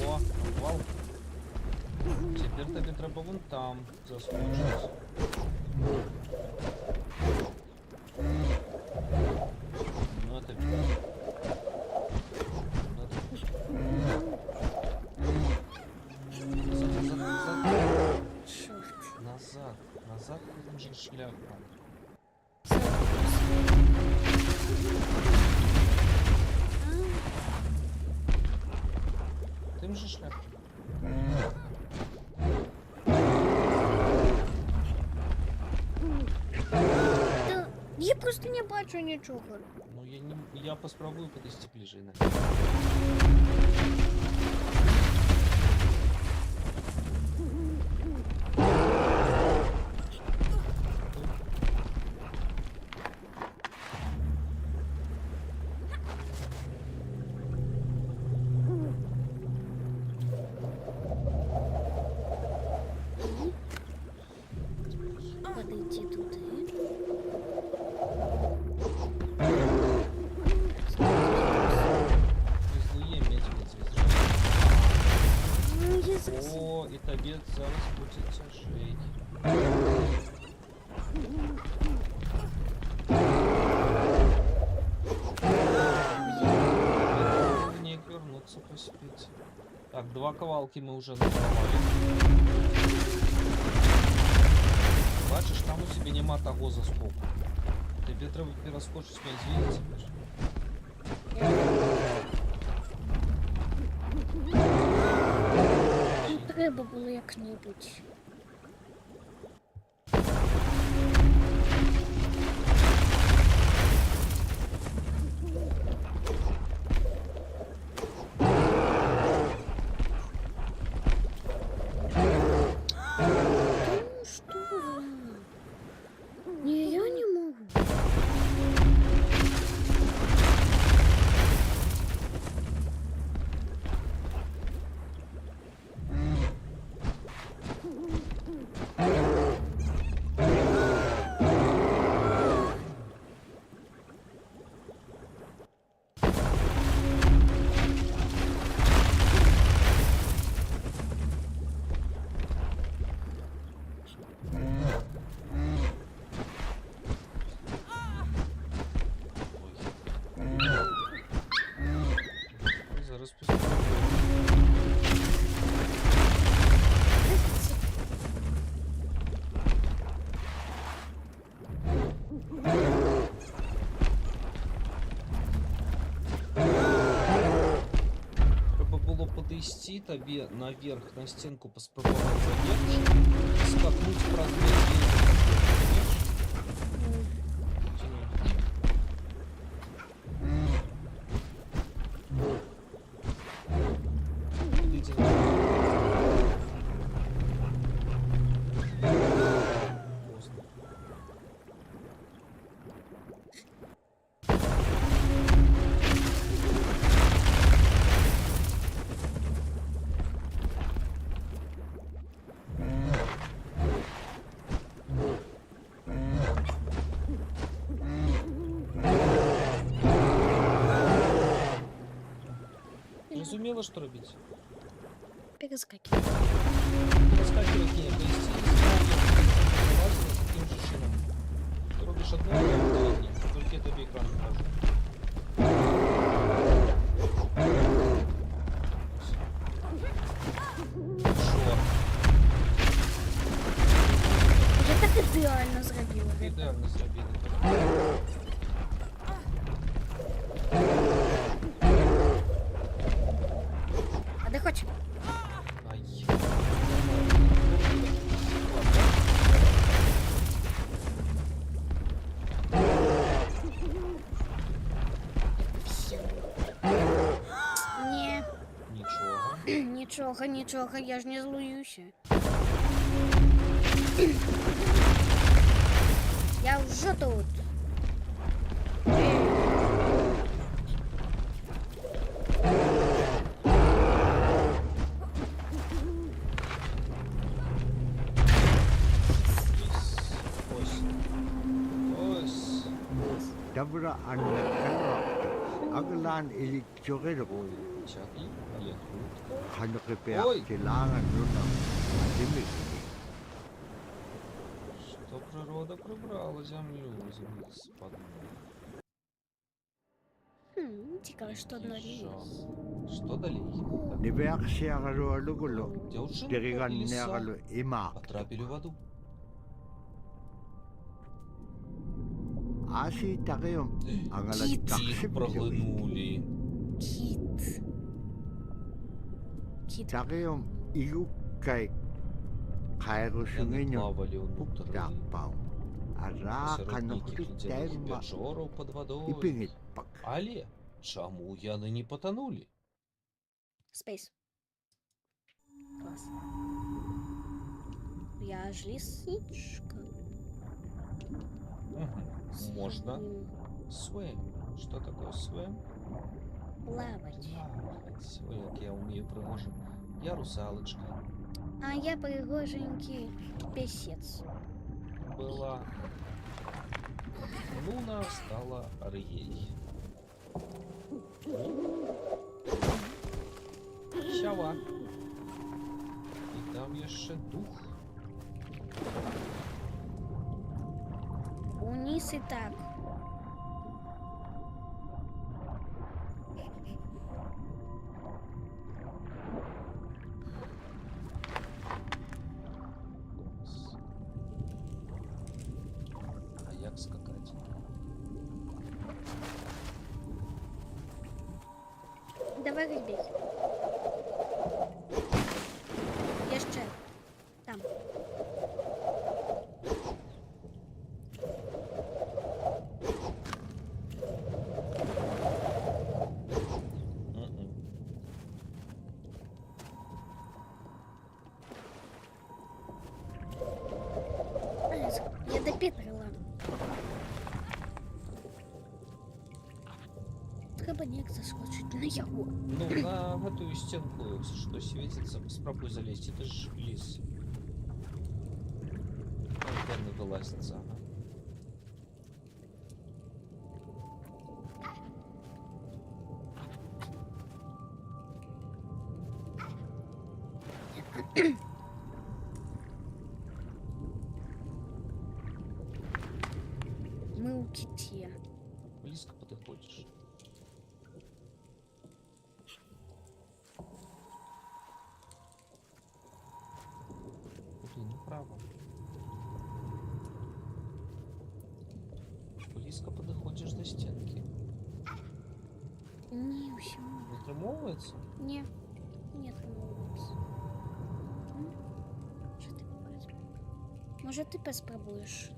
О, вау. Тепер тобі треба вон там заскочити. Ну, это Черт. назад, там же шляпа. Тим же шляпа. Да, я просто не бачу нічого. Ну я поспробую подойти ближе. Подойти туди. Злує медведь. Ну, я зараз... О, і тобі зараз буде тяжей. Мне вернуться поспеть. Так, 2 ковалки мы уже насломали. Бачиш, там у тебе нема того заскоку. Тобі треба перескочити медведя. Треба було як-небудь. Ну что же? Не, я не могу. перевести тебе наверх на стенку, поспробовать залезть, скакнуть в размере. Идите на. Поздно. Разумела, что робить? Перескакивай. Раскакивать не, повести залазила таким же чином. Ты робишь одно, а я второе. Только я тебе экран покажу. Шо? Я так ідеально зробила. Ідеально зробили. А де хочеш? Ай. Ні. Нічого. Нічого, нічого, я ж не злуюся. Я вже тут. Ось. Ось. Dabra an Aglan electorero Чаки. Є тут. Hanreper Ой. til Langen Nunder Himmel. Что природа прибрала землю, землю спадла. Цікаво, що одно різ. Что далее? Neverksjærelu alugulu Девушка или Derigannerelu Ima потрапили в аду. Asi Tareum Angala Их проглынули. Кіт. Кіт. Tareum Iukai И они Kairusungenyo плавали внутрь. Darpau Ara Сиротники Kanukuti глядели Taima пяджоров под водой. Ipingit Pak Але чему яны не потонули? Спейс. Клас. Я ж лисичка. Мгм. Можно. Swim. Что такое swim? Плавать. Плавать. Ой, як я умею пригожим. Я русалочка. А я пригоженький песец. Была Луна, стала Арией. Сява. І там ще дух. Униз и так. Клас. А як скакати? Давай рыбей. Еще. Там. Мгм. Я допетрила. Треба ніяк заскочить на його. Ну, на эту стенку, что светится, попробуй залезть. Это же лис. Он вылазится. Ага. Мы у ките. Близко подходишь. Куда направо? Близко подходишь до стенки. Не, всему. Вытрымовывается? Не. Нет, упс. Що ти побачиш? Може ти поспробуєш?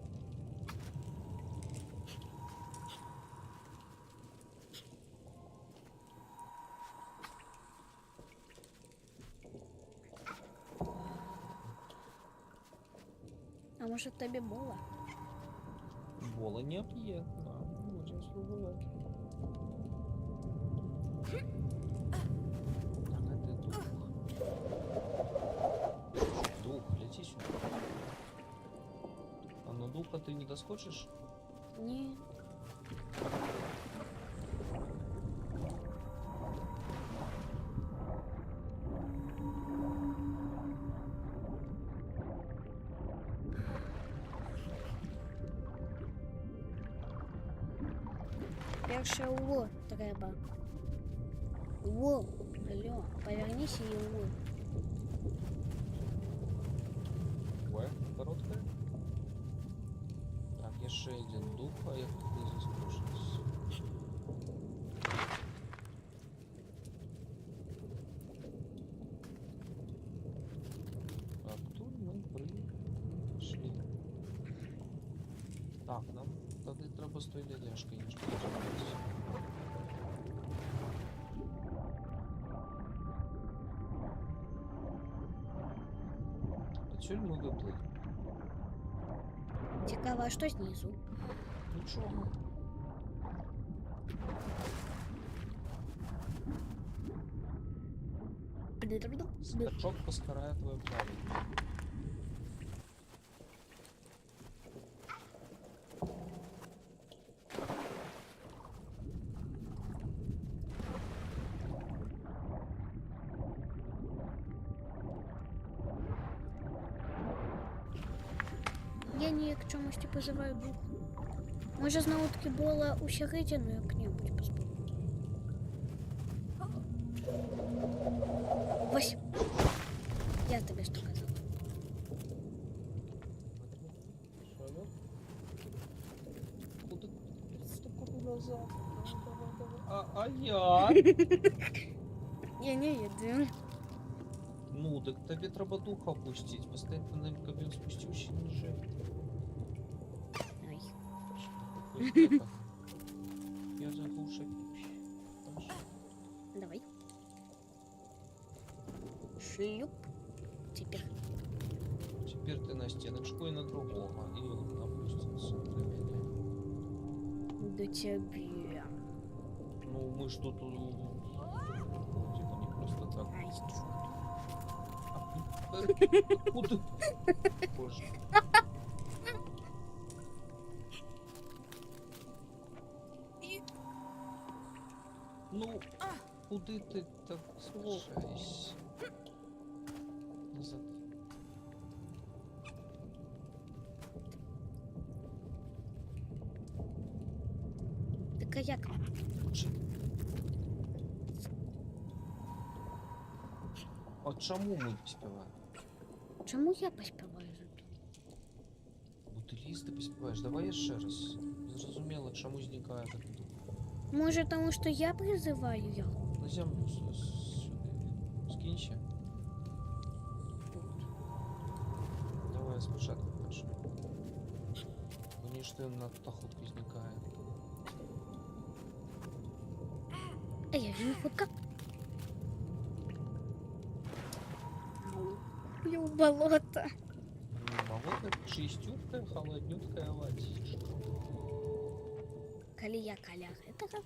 А може тобі було? Бола не п'є. Да, будемо спробувати. Так, это дух. Дух, лети сюда. А на духа ты не доскочишь? Ні. Перше О треба. О, алло, повернись і О. В, короткая. Так, є ще один дух, а я туди заскочусь. А тут ми прийшли. Так, нам тоді треба з тої дядяшки ніж розібратися. Отсюль ми виплили. Цікаво, а що знизу? Нічого. Скачок поскарає твою плаву. Я ніяк чомусь позиваю дух. Може знову таки була у Сягитіну як-небудь поспробувати. Вась, я тобі що казав. Куди? Стопу назад. А я? Я не їду. Ну, так тобі треба духа опустити. Поставити на ним кабін спустивши ниже. Ай. Я заглуша. Давай. Шлюп. Теперь. Теперь ты на стеночку и на другого. И он опустится до меня. До тебя. Ну, мы ж тут... Типа не просто так. Ай, Куда? Боже. Ну, куди ти так спішаєшся? Назад. так а як? А чому ми співаємо? Чому я поспіваю зато? Бо ти лізти поспіваєш. Давай я ще раз. Зрозуміло, чому зникає так дух. Може, тому що я призиваю його? На землю сюди. Скинь ще. Давай спочатку почнемо. Мені ж ти надто хутко зникає. А я ж не хутка. Я в болото. Болото чистюткая, холоднюткая водичка. Коли я коляр, это как?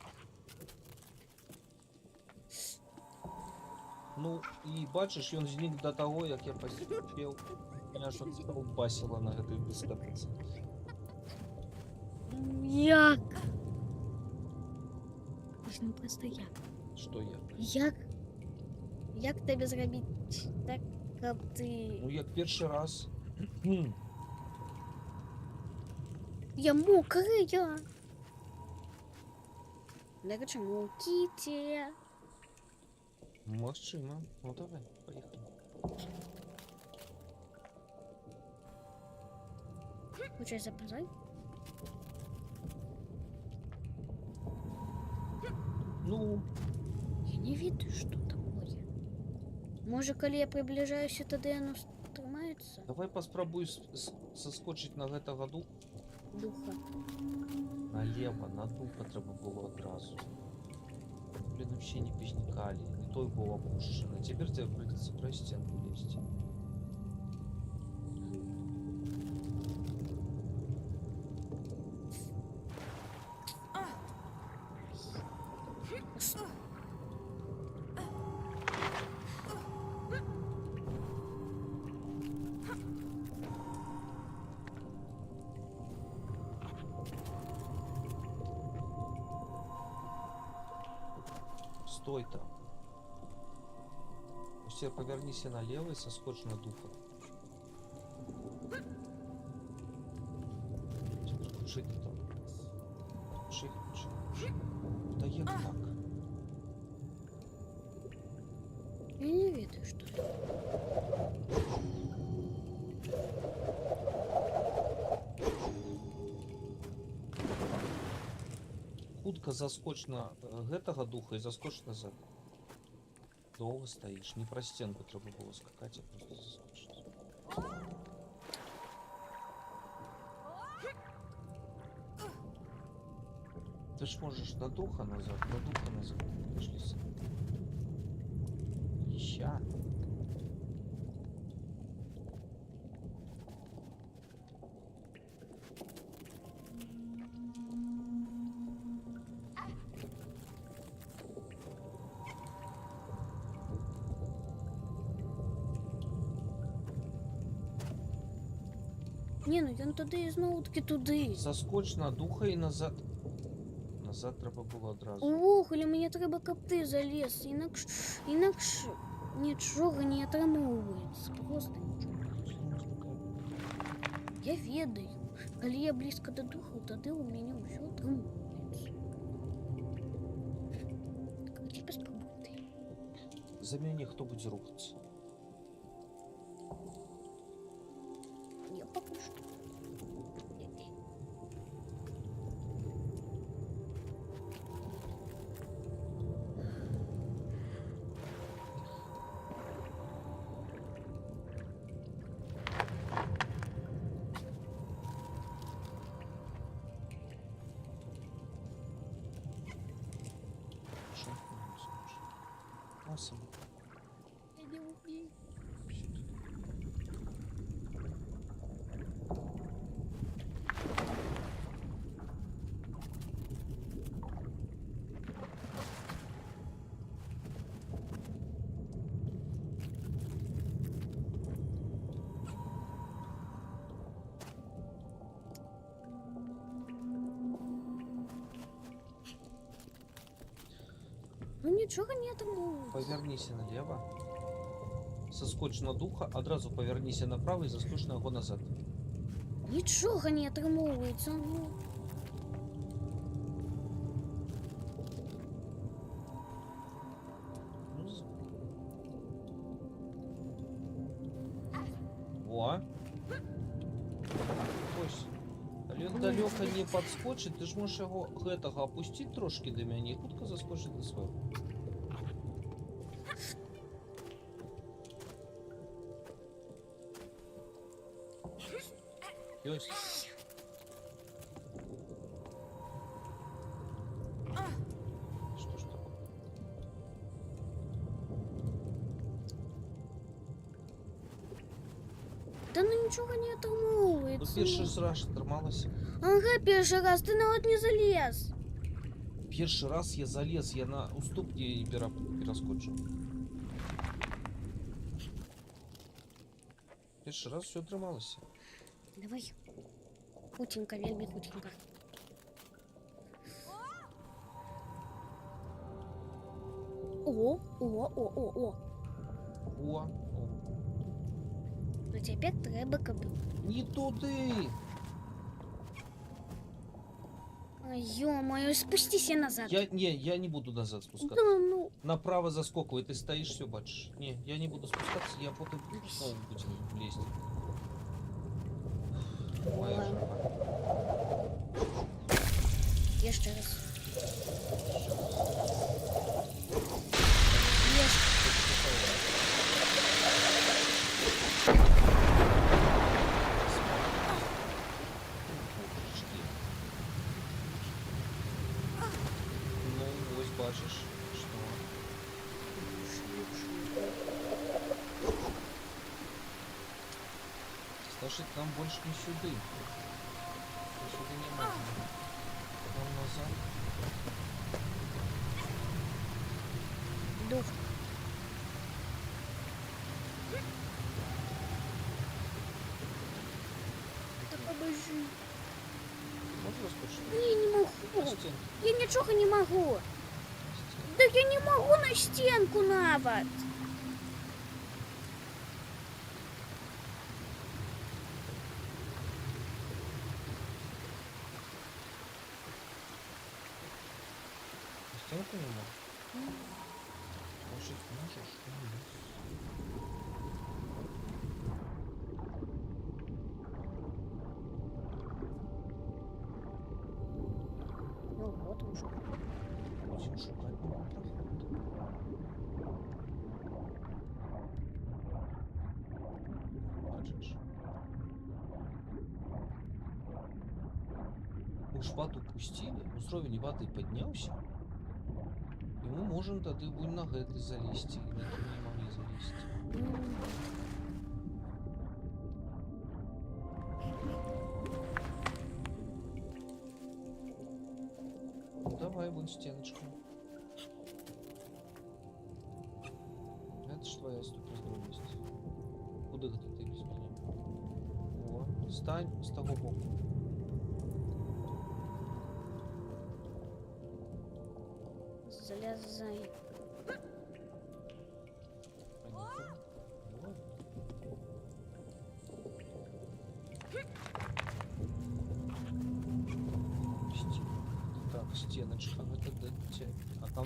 Ну, і бачиш, він зник до того, як я поспів. Мене ж от колбасило на этой дискотеці. Як? Ось не просто як. Що я? Як тебе зробити так, щоб ти... Ну, як перший раз. Я мокрая. Да к чему? Кити. Машина. Ну, давай, поїхали. Хочешь записать? Ну, Я не виду, что такое. Може, коли я приближаюся, тоді воно тримається? Давай паспрабуй соскочить на гэтага Духа. налево, на духа треба було одразу. Блин, вообще не пизникали. И той был опущен. А теперь тебе придется про стенку лезть. Стой там. Все, повернись налево и соскочь на духа. Теперь кушай ты там. Кушай. Да я как? Я не ведаю, что это. Хутка заскочь на гэтага духа и заскочь назад. Долго стоишь. Не про стенку треба было скакать, а просто заскочить. Ты ж можешь на духа назад. Пошли. Ища. Ні, ну він туди і знову таки туди. Заскочь на духа і назад. Назад треба було одразу. Увогуле, мені треба копти заліз, інакше нічого не отримовується. Просто нічого. Я ведаю. Коли я близько до духу, тоді у мене все отримується. Короче, поспробуйте. За мені хто буде рухатися? Я покушу. Що? Awesome. Иди убей. Ну нічого не отримовується. Повернися налево. Соскочь на духа, одразу повернися направо і заскочь на його назад. Нічого не отримовується. Ну. Во. Ось. Але він далеко не подскочить, ти ж можеш його гэтага опустити трошки до мене і хутко заскочить до свого. Ёсть. Что ж такое? Та ну нічого не Ну отримовується. перший раз трималася. Ага, перший раз, ти навіть не заліз. Перший раз я залез, я на уступки перескочил. Перший раз все трималося. Давай. Хутенько, вельми хутенько. О. О, Ну тепер треба копити. не туди. Ё-моё, спустися назад. Я не буду назад спускаться. Да ну. Направо заскокивай, ты стоишь, все бачишь. Не, я не буду спускаться, я потом снова будем лезть. Моя Ой. жопа. Я ще раз. Я ще. бачишь, что? Значит, нам больше не сюда. Сюда не можно. Нам назад. Дух. Так обожи. Можно распочтить? Ні, не На можу. стенку. Я нічого не можу. Стенку. Да я не могу на стенку нават. На стенку не можешь? Может, можешь? Ну вот уже. Будем шукать новый проход. Бачиш? Мы ж воду пустили, уровень воды поднялся. И мы можем тогда будем на гэты залезть, и на ту не могли залезть. Ну давай вон стеночку. Это ж твоя стопоздробность. Куда это ты без меня? О, стань с того боку. Залезай. Понятно. Вот. Так, стеночка, это дайте. А там...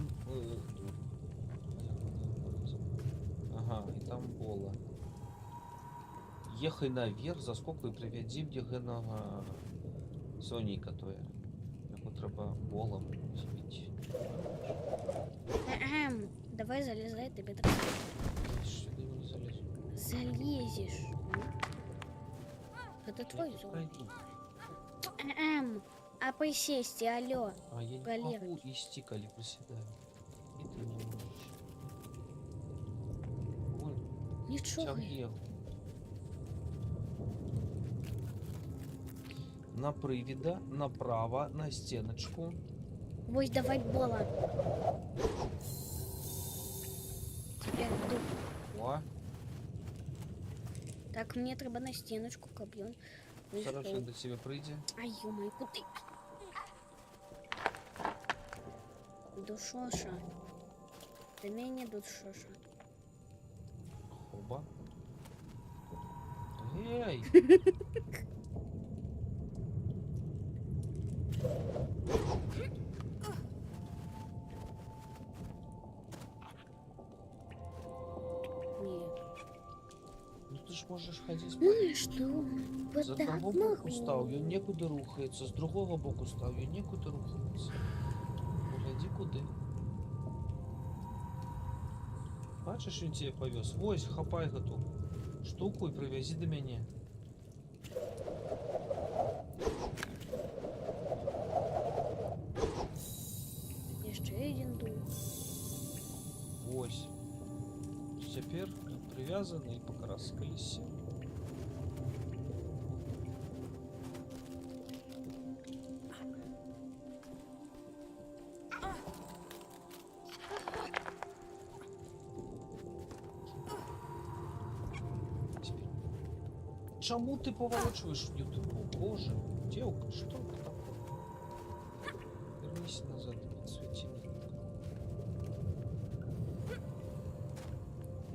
Ага, и там бола. Ехай наверх, заскокуй, приведи мне генного Соніка твоя. Яку треба болом збити. Давай залезай, тебе так Сюди не залезу. залезешь. Это твой зон. Пройду. А присесть, алло. А я не Валера. могу идти, коли приседаю. И ты не можешь. Вон, Ничего. тягнем. На привіда, направо, на стеночку. Ось давай бола. Теперь дух. О, Так, мне треба на стеночку, каб'yon. зараз він до тебе прийде. Ай, ё-моё, куди? Душоша. До мене душоша. Хоба. Эй! Ні. Ну ты ж можешь ходить по... Ну і що? Вот З так одного боку могу. став, він нікуди рухається, з другого боку став, він нікуди рухається. Гляди куди. Бачиш, він тебе повез. Ось, хапай готов. Штуку і привези до мене. Ще один дух. Ось. Тепер прив'язаний і покараскалися. Чому ти поворачиваешь в YouTube? Боже, девка, что это такое? Вернись назад, не свети мне.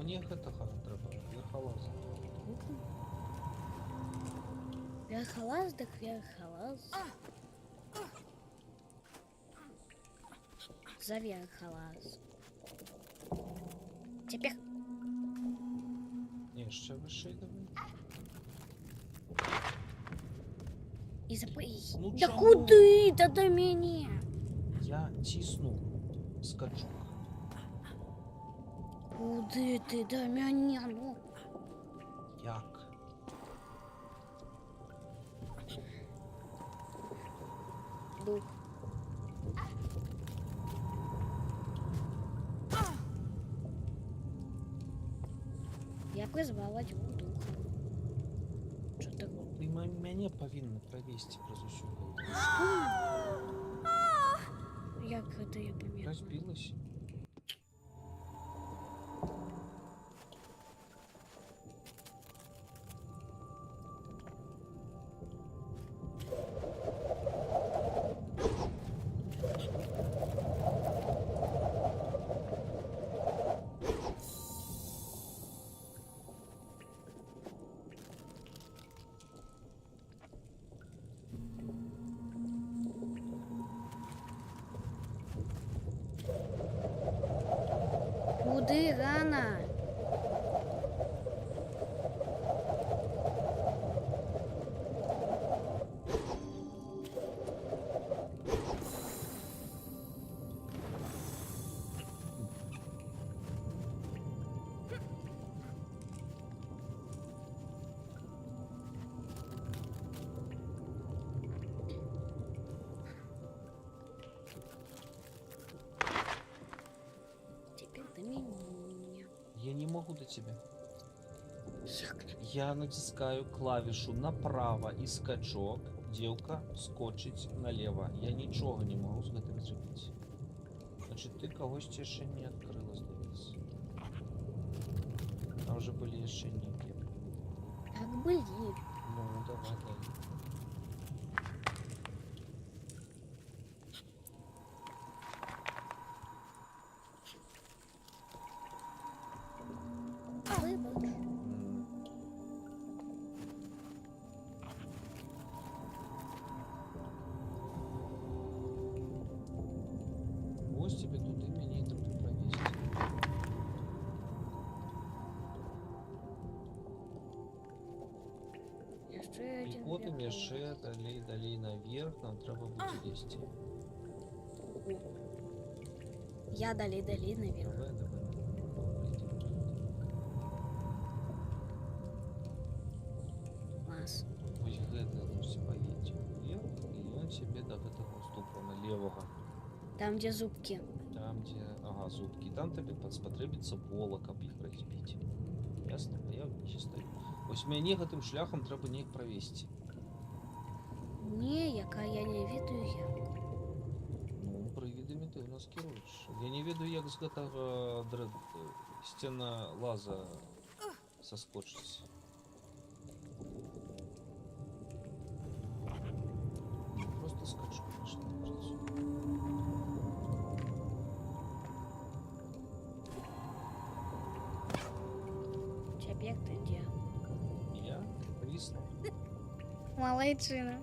Мне гэта треба, верхолаз. Верхолаз, так верхолаз. За верхолаз. Теперь Не, ще вище давай. и запрыгни. Ну Да чому? куди? Да до меня. Я тисну скачок. Куди ти до меня? Ну, Як? дух. призвала його духа. Що так? Ти мене повинна провести през усю голову. Як це я пам'ятаю? Розбилась. Куди рано? Теперь до меня. Я не могу до тебя. Як? Я натискаю клавишу направо і скачок. Девка скочить налево. Я нічого не можу з гэтым зробити. Значить, ти когось ще не відкрила, здається. А вже були ще ніякі. Так были. Ну, давай, давай. Вибач. Ось тебе туди мені треба провести. Ще І один потім віртуал. ще далі наверх нам треба буде лізти. Я далі наверх. Давай, давай. Клас. Ось гэта ось поедь вверх, і он себе до гэтага уступа налевого. Там, де зубки. Там, где, ага, зубки. Там тебе спотребиться полок, каб їх розбити. Ясно? А я вниз стою. Ось мені гэтым шляхом треба неяк провести. Ні, яка я не ведаю як. Ну, привідами ти у нас керуєш. Я не ведаю, як з гэтага стіна лаза соскочиться. Ну, просто скачу, конечно, не працює. Тепер ти де? Я присну. Молодчина.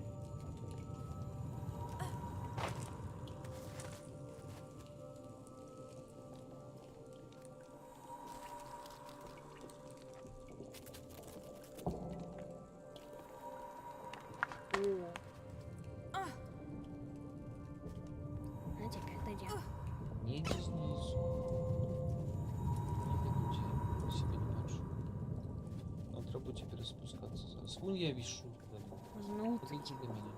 А теперь ты где? Не иди снизу. Не веду тебя, себе не бачу. Нам треба теперь спускаться зараз. Вон я вішу. Знов ти. Подойди до меня.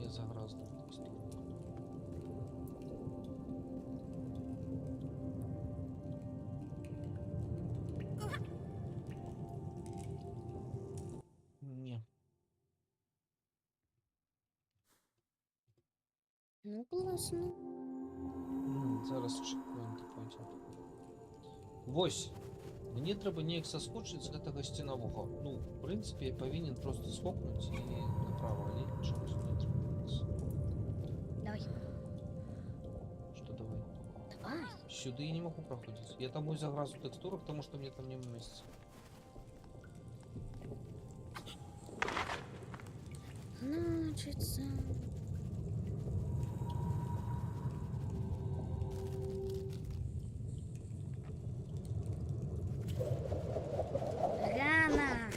Я загразду в ту сторону. Не. Ну, класно. Зараз чекпоінти потім. Вось. Мені треба неяк соскочити з гэтага стінового. Ну, в принципі, я повинен просто схопнути і направо, але чомусь не треба. Давай. Що давай? Давай. Сюди я не можу проходити. Я там ось загразу в текстурах, тому що мені там не місце. Значится. Рано.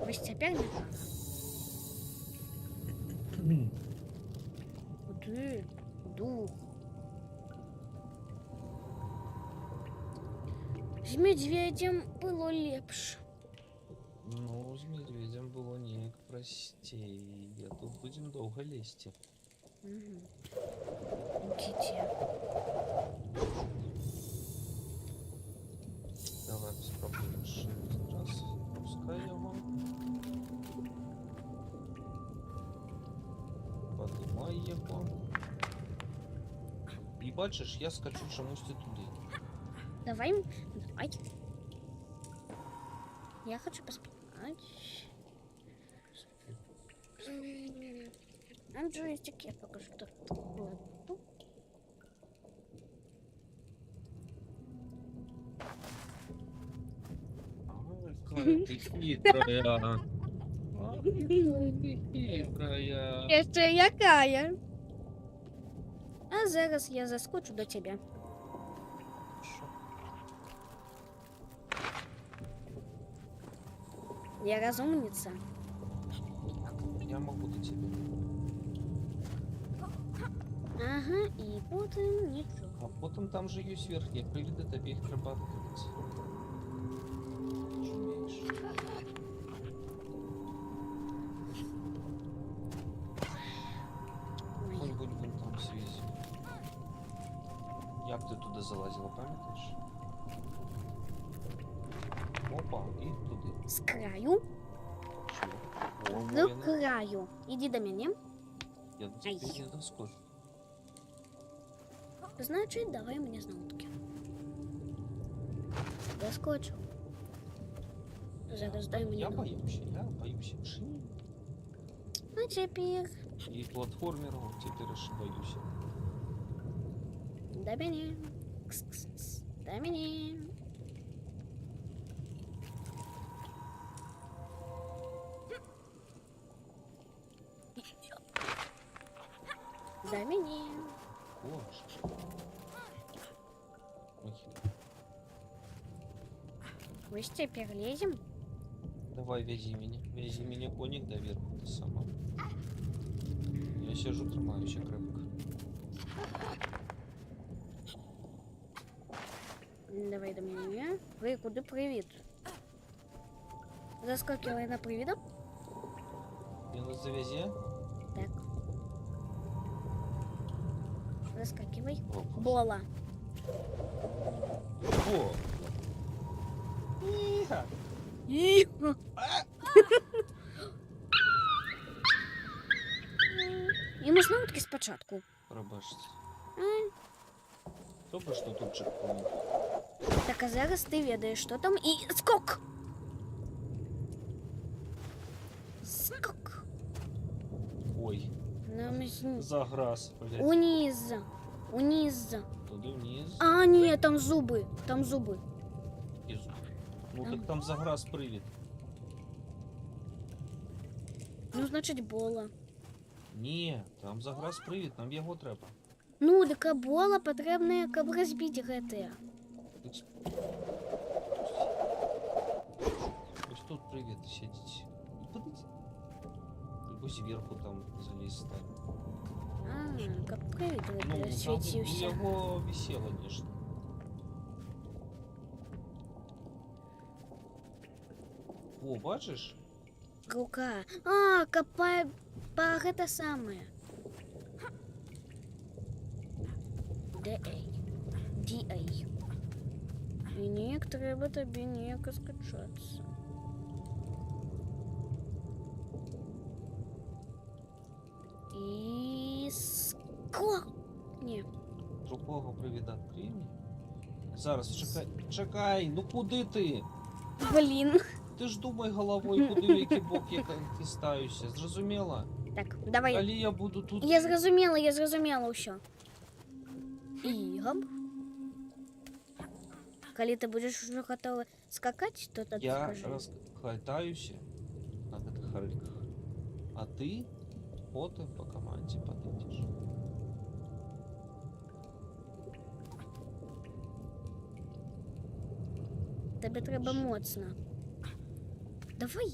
Вы теперь не рано. Куди? Дух. З медведем було лепше. Ну, з медведем було неяк простей. А тут будем довго лізти. Угу. Дитя. Давай спробуємо ще раз. Пускай його. Подимай його. І бачиш, я скачу чомусь і туди. Давай. Я хочу поспать. А джойстик я покажу. Так, ладно. Ай, какая ты хитрая. Ах, ты хитрая. Jeszcze якая? А зараз я заскочу до тебе. Шо? Я разумница. Я могу до тебя. Ага, і потім нічого. А потім там же є сверх, як приведе тобі їх треба відкрити. Розумієш? Ой. Хоть вон там связь. Як ти туди залазила, пам'ятаєш? Опа, і туди. З краю Чого? О, до воїни. краю. Іди до мене. Я до Ай. тебе не доскочу. Значить, давай мені знаутки. Доскочу. Зараз дай мені Я наутки. боюся. Ши. А тепер І платформеров теперь аж боюся. до мене. Кс-кс-кс. До мене. До мене. Боже. Ой. Ось тепер лезем. Давай, вези меня коник доверху, ты сама. Я сижу, тримаюся крепко. Давай до мене. Ви куди привіт? Заскакивай на привіда. Я нас завези. Так. Заскакивай. О, Бола. О! Іха! І ми знову таки спочатку. Пробачте. А, Добре, що тут чекпоінт. так а зараз ти ведаєш, що там і скок. Скок. Ой, Нам заграз, блядь. униз. Униз. Туди вниз. А, ні, там зуби. Там зуби. І зуб. Ну так там заграз привід. Ну, значить, бола. Ні, там заграз привід, нам його треба. Ну, така бола потрібна, каб розбити ГТ. Ось тут привід сидіть. Подивіться. Або зверху там залізти. А, каб привід Ну, там світився. його висело, ніжно. О, бачиш? Рука. А, копай по это самое. DA. DA. І ніяк треба тобі ніяк скачатися. І скок. Ні. Другого привіда приймі. Зараз, чекай, чекай, ну куди ти? Блін. Ти ж думай головою, куди в який бок я кистаюся, зрозуміла? Так, давай. Коли я буду тут... Я зрозуміла все. І гоп. Коли ти будеш вже готовий скакати, то тоді Я скажи. розкатаюся на гэтых хариках, а ти потім по команді подойдеш. Тебе треба моцно. Давай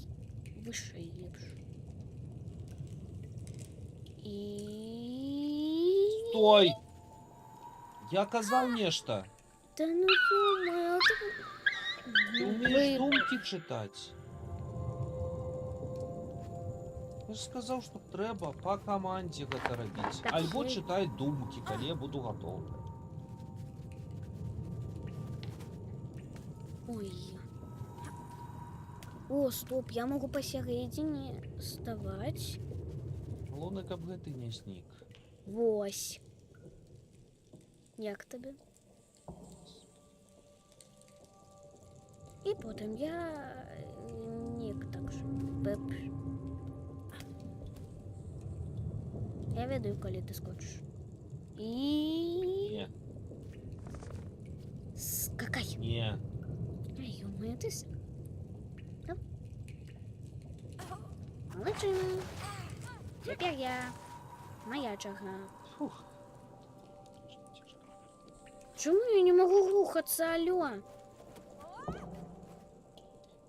вище і ліпше. І... Стой! Я казав нечто. Та ну думаю, Ты умеешь думки читать? Я ж сказав, що треба по команді гэта рабіць. Так Альбо я й- читай думки, коли я буду готов. Ой. О, стоп, я могу посередине вставать. Головне, каб гэты не снік. Вось. Як тобі? І потім я нік так же. Пеп. Я ведаю, коли ти скочиш. І... Ні, Скакай. ні. Ай, ё-моё, ти с... Оп. Молодчина. Тепер я. Моя черга. Фух. Чому я не можу рухатися, алло?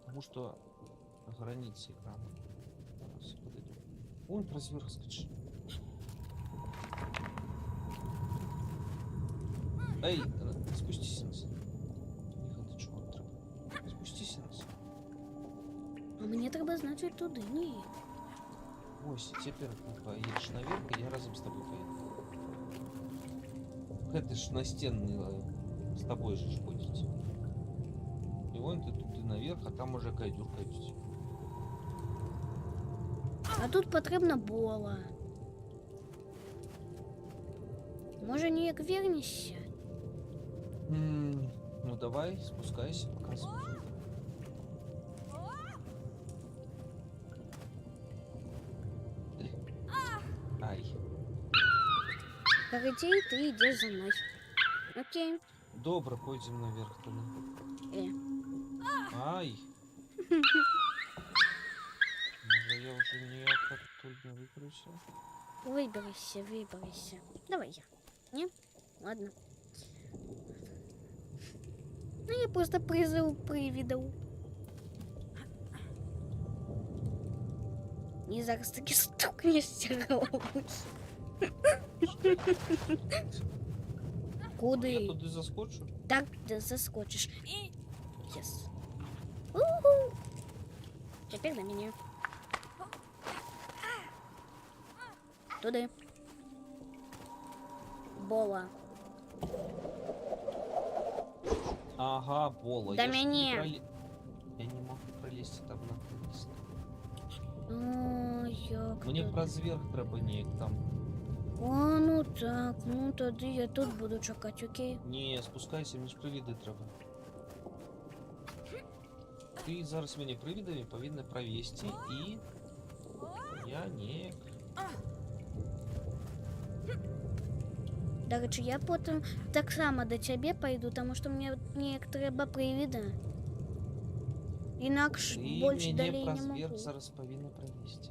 Потому что границы экрана. Сейчас подойду. Он про сверх скачи. Эй, спустись нас. Міха, ти чого треба? Спустись нас. А мені треба, значить, туди. Ні. Ось, теперь ты поедешь наверх, и я разом с тобой поеду. Это ж настенный с тобой же ж ходить. И вон ты туди наверх, а там уже кайдюрка идет. А тут потрібна бола. Може, ніяк вернешся? Ну давай, спускайся, показывай. Ай. По ідеї, ти йдеш за мною. Окей. Добре, пойдем наверх тогда. Ай. Може я вже ніяк тут не викруся? Виберися, виберися. Давай я. Ні? Ладно. Ну, я просто призов привідав. І зараз таки стукнешся головою. Куди? Я туди заскочу? Так, ти заскочиш. Єс. Уху. Тепер на мене. Туди. Бола. Ага, Бола. Да я ж не меня. Я не могу пролезть там на лист. О, як Мені тут. про зверх треба ніяк там. О, ну так, ну тоді я тут буду чекати, окей? Ні, спускайся, мені ж привіди треба. Ти зараз мені привідами повинна провести і... Я ніяк. До речі, я потім так само до тебе пойду, тому що мені ніяк треба привіда. Інакше Ти більше мене далі про не зверх можу. зараз повинна провести.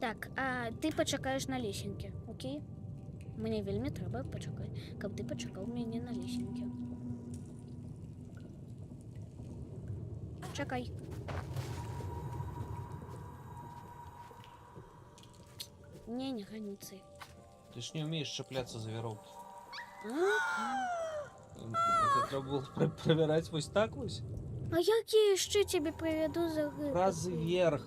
Так, а ти почекаєш на лісінки, окей? Мені вельми треба почекати, щоб ти почекав мене на лісінки. Чекай. Не границы. Ты ж не умеешь цепляться за веровки. А? Это треба було проверять ось так ось? А як я ще тебе приведу за рыбу? Про зверх.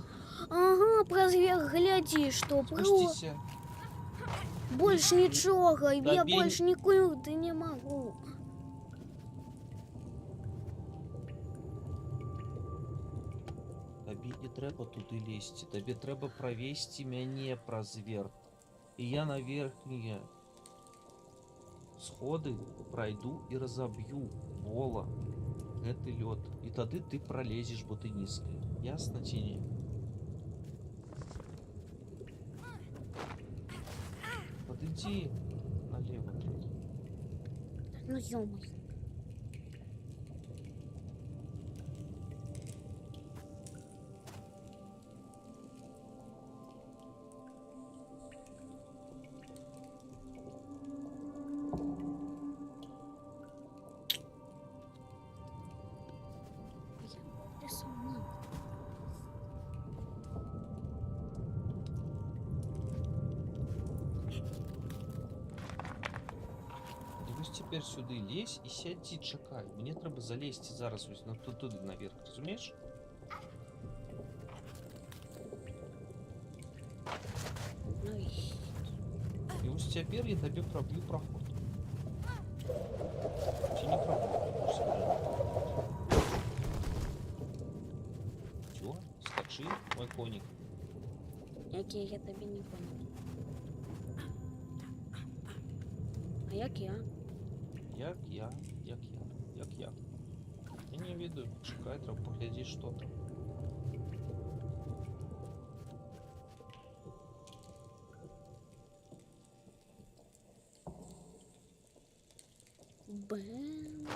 Ага, про зверх, гляди, что Спустися. больше ничего, я бей. больше никуда не могу. Тобі не треба туди лізти. Тобі треба провести мене про зверх. І я на верхні сходи пройду і розоб'ю Бола. Гэты лёд. І тады ты пролезеш, бо ты низкая. Ясно ці не? Подойди налево. Ну ё-моё. Я сама. Дивись, тепер сюди лізь і сядь, чекай. Мені треба залізти зараз ось туди наверх, розумієш? Ну і І ось тепер я тобі проб'ю проход. Чи не проб'ю? Все, скачи, мой коник. який я тобі не понял. А як я? Як я. Я не веду, чекай, треба погляди, що там. Бем.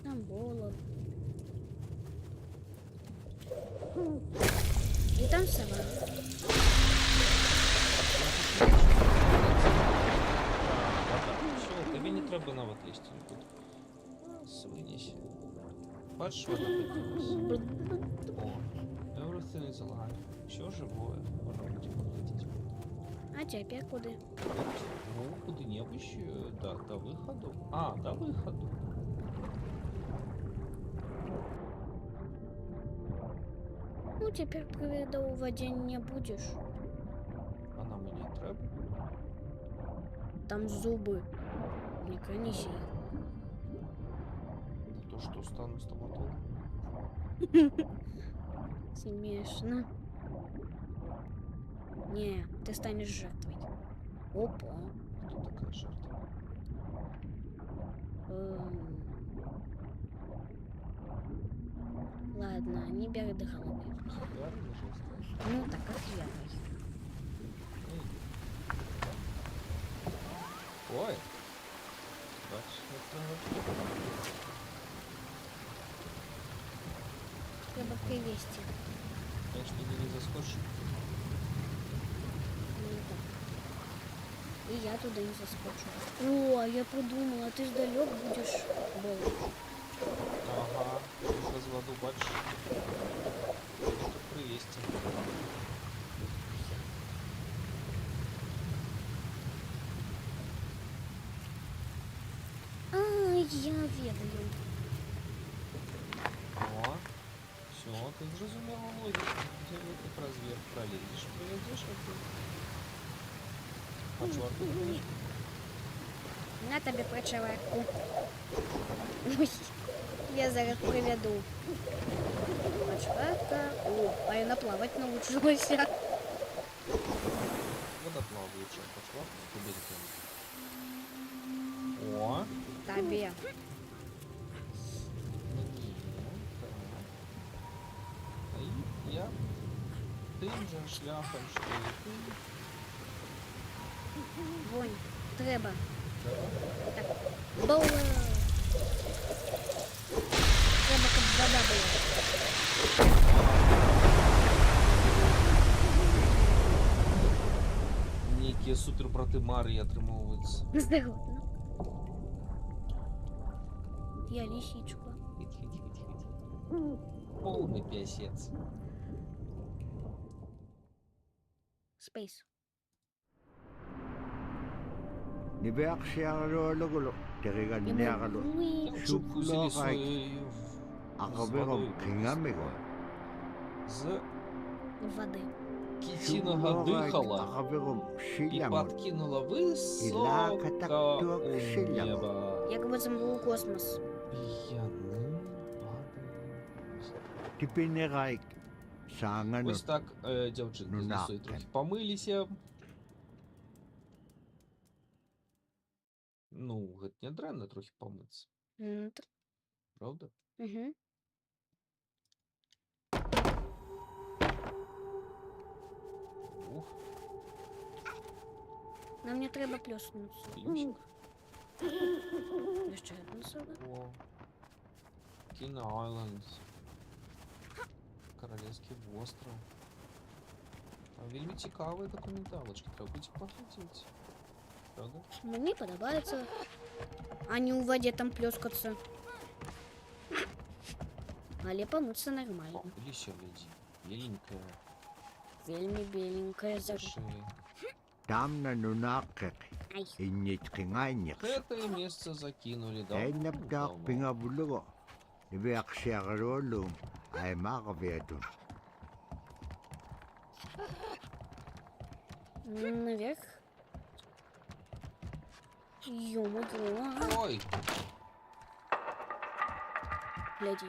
Там було. І там сова. Все, тобі не треба навіть лізти нікуди. Свинись. Бачиш, вона піднялась. О, everything is alive. Все живое. Можна буде поглядіти. А тепер куди? Ну, куди-небудь, до виходу. А, до виходу. Ну, тепер приведу у воді не будеш. А нам і не треба. Там зуби. Не кранися їх. За то, что стану стоматологом. Смешно. Не, ты станешь жертвой. Опа. Кто такая жертва? Ладно, не бери до головы. Реально жестко. Ну, так как я. Ой. Бачиш, як треба. Треба привести. Конечно, не заскочишь. Ну, так. И я туда не заскочу. О, а я придумала, ты ж далек будешь. Боже. Ага. Сейчас воду бачиш. Что привести. А, я ведаю. О. Все, ты зрозуміла логіку. Где ви тут розверх пролезеш? Проведеш это. Почварку будеш? На тебе прочеварку. Ой, я зараз приведу. Почварка. О, а я наплавать научилась. Водоплаваюча почварка з кубиками. О. Тебе. І я тим же шляхом, що і ти. Вонь. Треба. Давай. Так. Бола. Треба, щоб вода була. Некие супербрати Марії отримовуються. Здорово. Я лисичка. Полный пиасец. Space. Nibeaksiarulugulo teriganniaqalu Ой, Шубкусили aqaverum qingammigu З воды. китиного дыхала aqaverum и shillamun подкинула высоко Илакатактуак у шиллам. неба. Як би це був космос. Пьяным падаем. tipineraik saanganut Ось так, дівчинки Ну, з на. лісою трохи помилися. Ну, говорит, не дренно трохи помыться, правда? Угу. Ух, Нам не треба плюснутися. фильмчик. Ще одна сова. О, Кина Айлендс. Королевський остров. А вельми цікаві документалочки, треба буде поглядіти. Правда? Мені подобається. А не у воді там плюскаться. Але помыться нормально. Лися, гляди. Беленькая. Вельми беленькая за... Шея. tamna nunaqqeq Ай. иннитқингааниқса Это место закинули, да? эйннаптаақ пингавуллуго ивиақсиаралуаллуум аймаақавиатун Наверх. Ё-моё. Ой, Гляди.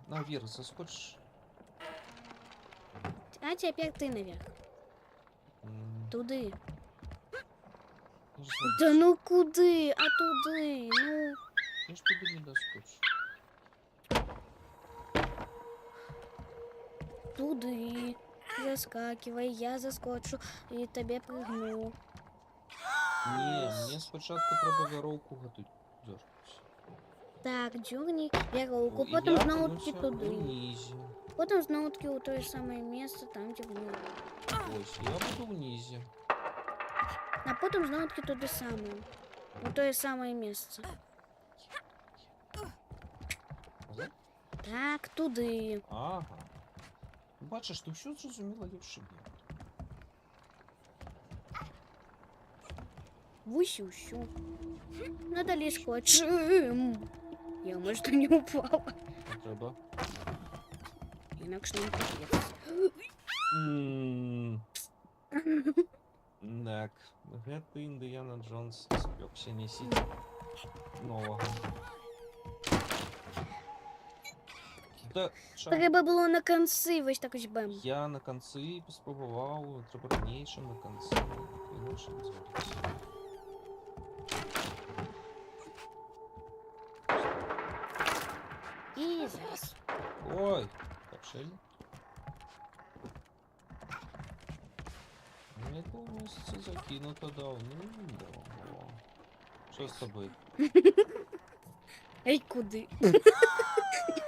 наверх заскочишь. А теперь ты наверх. Туды. Я же Да ну куды? А туды? Ну. я ж туда не доскочу. Туди. Заскакивай, я заскочу і тебе пригну. Ні, мені спочатку треба віровку готувати. Так, дюрни віровку, І потім я знову опинився таки туди. унизі. Потім знову таки у те саме місце, там де було. Ось, я буду внизі. А потім знову таки туди саме. У те саме місце. Назад? Так, туди. Ага. Бачиш, ти все зрозуміла, як шибі. Вусю-сю. Надалі скочим. Я, може, не упала. Не треба. Інакше не капець. Так, гэта Індіана Джонс спекся несіть нового. Да, ча, Треба було на кінці, ось так ось бем. я на конці спробував, треба раніше на конці. Інакше не звариться. І зараз. Ой, капшель. Мне полностью закинуто давно. Что с тобой? Ей, куди?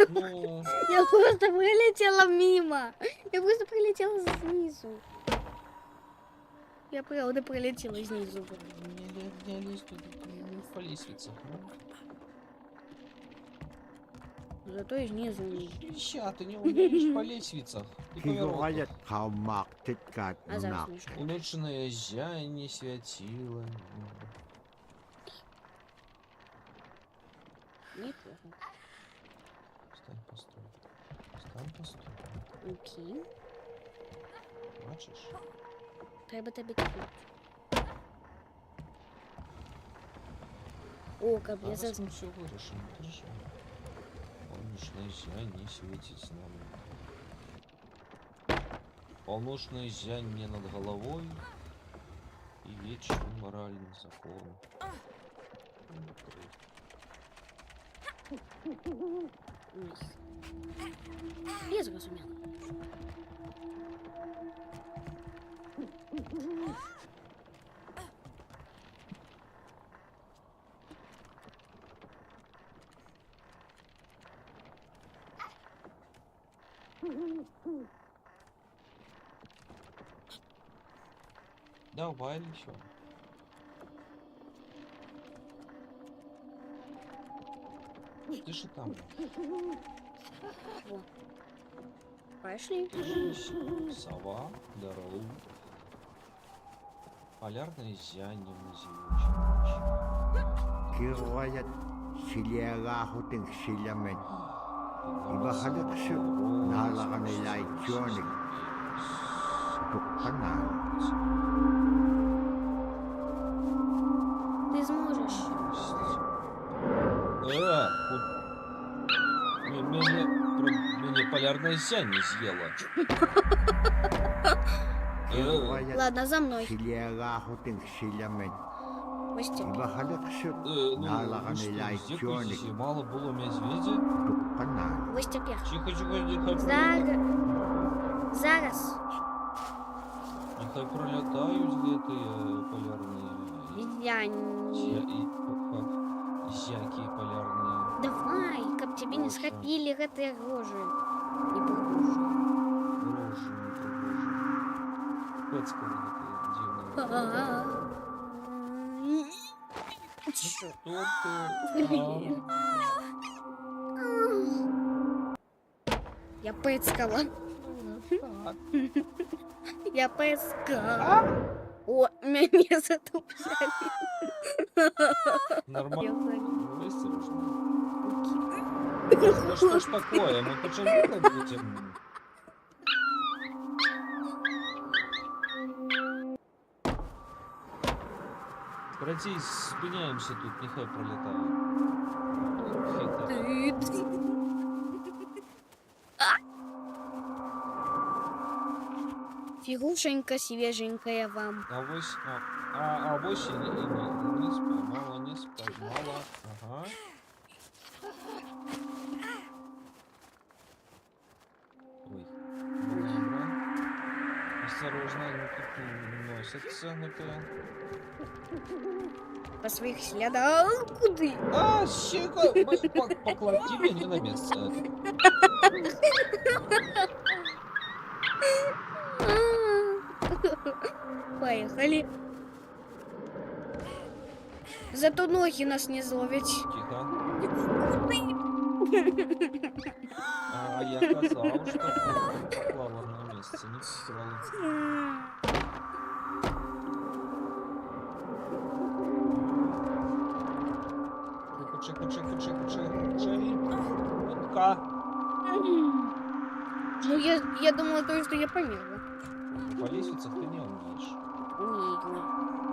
Ну, Я просто прилетела мимо. Я просто прилетела снизу. Я правда прилетела снизу. не лезь туда, не по лестницах. Зато и снизу не. Ща, ты не умеешь по лестницах. Ты по кигоқалят веревкам. қаумаартиткаат А зараз нунаақ смешно. Улучшенное зяние светило. Неплохо. Стань постой. Стань постой. Окей. Бачиш? Треба тебе кипнуть. О, как я Зараз за... мы все вырежем, не переживай. Полночное зяние светит нам. Полночное зяние над головой и вечный моральный закон. Ой. Я зрозумела. Давай еще. Ты же там. Во. Пошли. Держись. Сова, здорово. Полярное зяние называется. кигоқалят силиагаахутин силамат ивахалексу наалақанилаитсуаник туққанаа Ты сможешь. Меня полярное зяние съело. кигоқалят Ладно, за мной. силиагаахутин силамат Костя. ивахалексу Вы наалақанилаитсуаник что, здесь мало было медведя? туққанаа Ось тепер. Тихо, тихо, нехай Зараз. Нехай пролетают где-то полярные Я... зяки полярные. Давай, каб тебе не Боже. схапили гэтай рожи. Не прыгуши. Рожи, рожи. Пэцкого дивного. Что ты? Блин. Я пыцкала. Так. Я поискал. О, меня затупляли. Нормально. Я говорю, Ну, осторожно. окей. Что ж такое? Мы почему будем? Братья, спиняемся тут, нехай пролетает. Фиг там. Фигушенька свеженькая вам. Авось, авось и не споймала, не споймала. Ага. Ой. Ладно. Осторожно, они тут носятся. Ну-ка. По своих следам. Куды? А, щека! Поклади меня на место. Поехали. Зато ноги нас не зловят. Тихо. А я казал, что поклала на месте, не поклала. Кучи. Утка. Ну, я думала, то, что я померла. По лестницах ты не умеешь. Умею.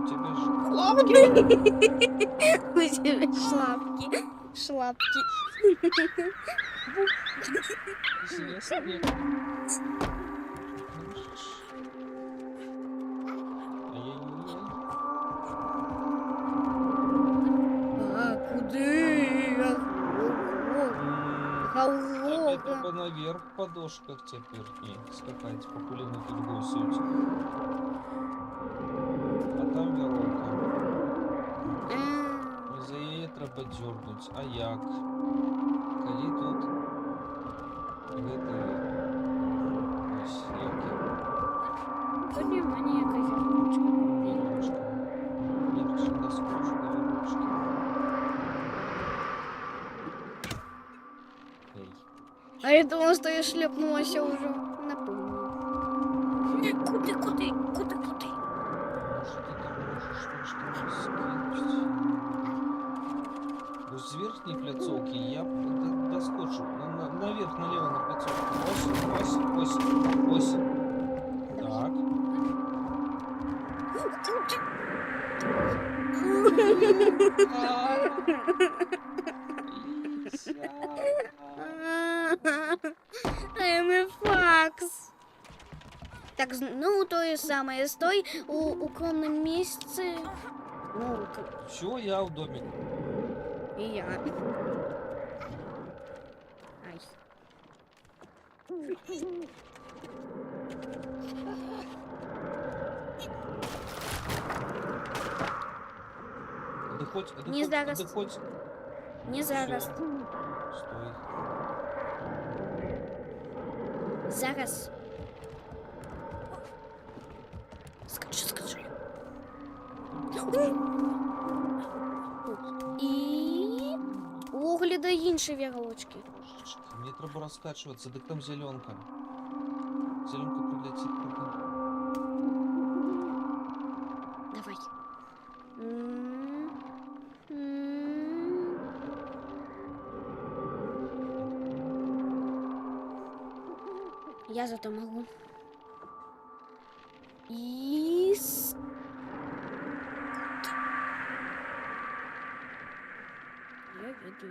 У тебя же лапки. У тебя шлапки. Шлапки. Известные. Ай-яй-яй. А, куды? Опять Ого. треба наверх в подошках теперь. Не, скакать по кулину другую суть. А там віровка. І за її треба дернуть. А як? Коли тут гэта ось як Тут нема ніякої ручки. вірочка. Ліпше доскочу до вірочки. Ей. А я думала, что я шлепнулась уже на пол. Куди? Может, ты там можешь что-то скинуть? Ну, с верхней пляцовки я доскочу. Наверх, налево на пляцовку. Ось. Так. I'm a fox. Так, ну то и самое. Стой у укромном месте. Ну, Все, я в домик. и я. Ай. Не зараз. Отдыхать. Не зараз. Стой. Зараз. Скажи. І огляда інші вірочки. Божечки, мне треба раскачиваться, так там зеленка. Зеленка прилетит туда. Давай. Я зато могу. И... Я веду.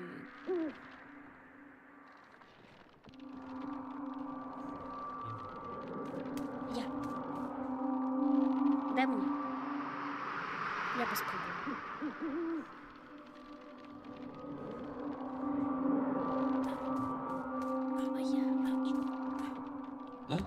Я. Дай мне. Я поспробую. А я. Да?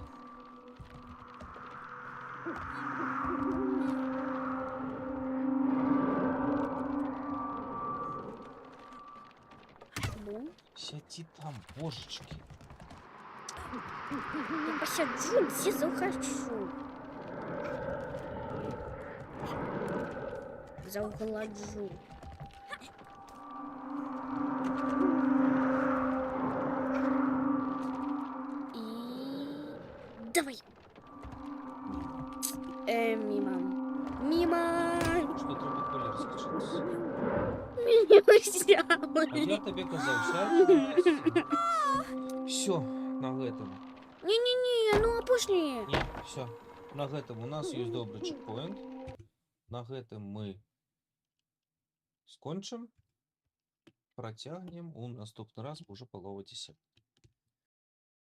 Бум. Сиди там, божечки. Я посяду, где захочу. Заухладжу. И... Давай. Міма. Міма. Що треба колір скачатися. Мені А взяли. я тобі казав, сядь на місце. Все, на гэтым. Ні-ні-ні, ну опушні. Ні, все. На гэтым у нас є добрий чекпоінт. На гэтым ми скончим. Протягнем у наступний раз уже полова 10.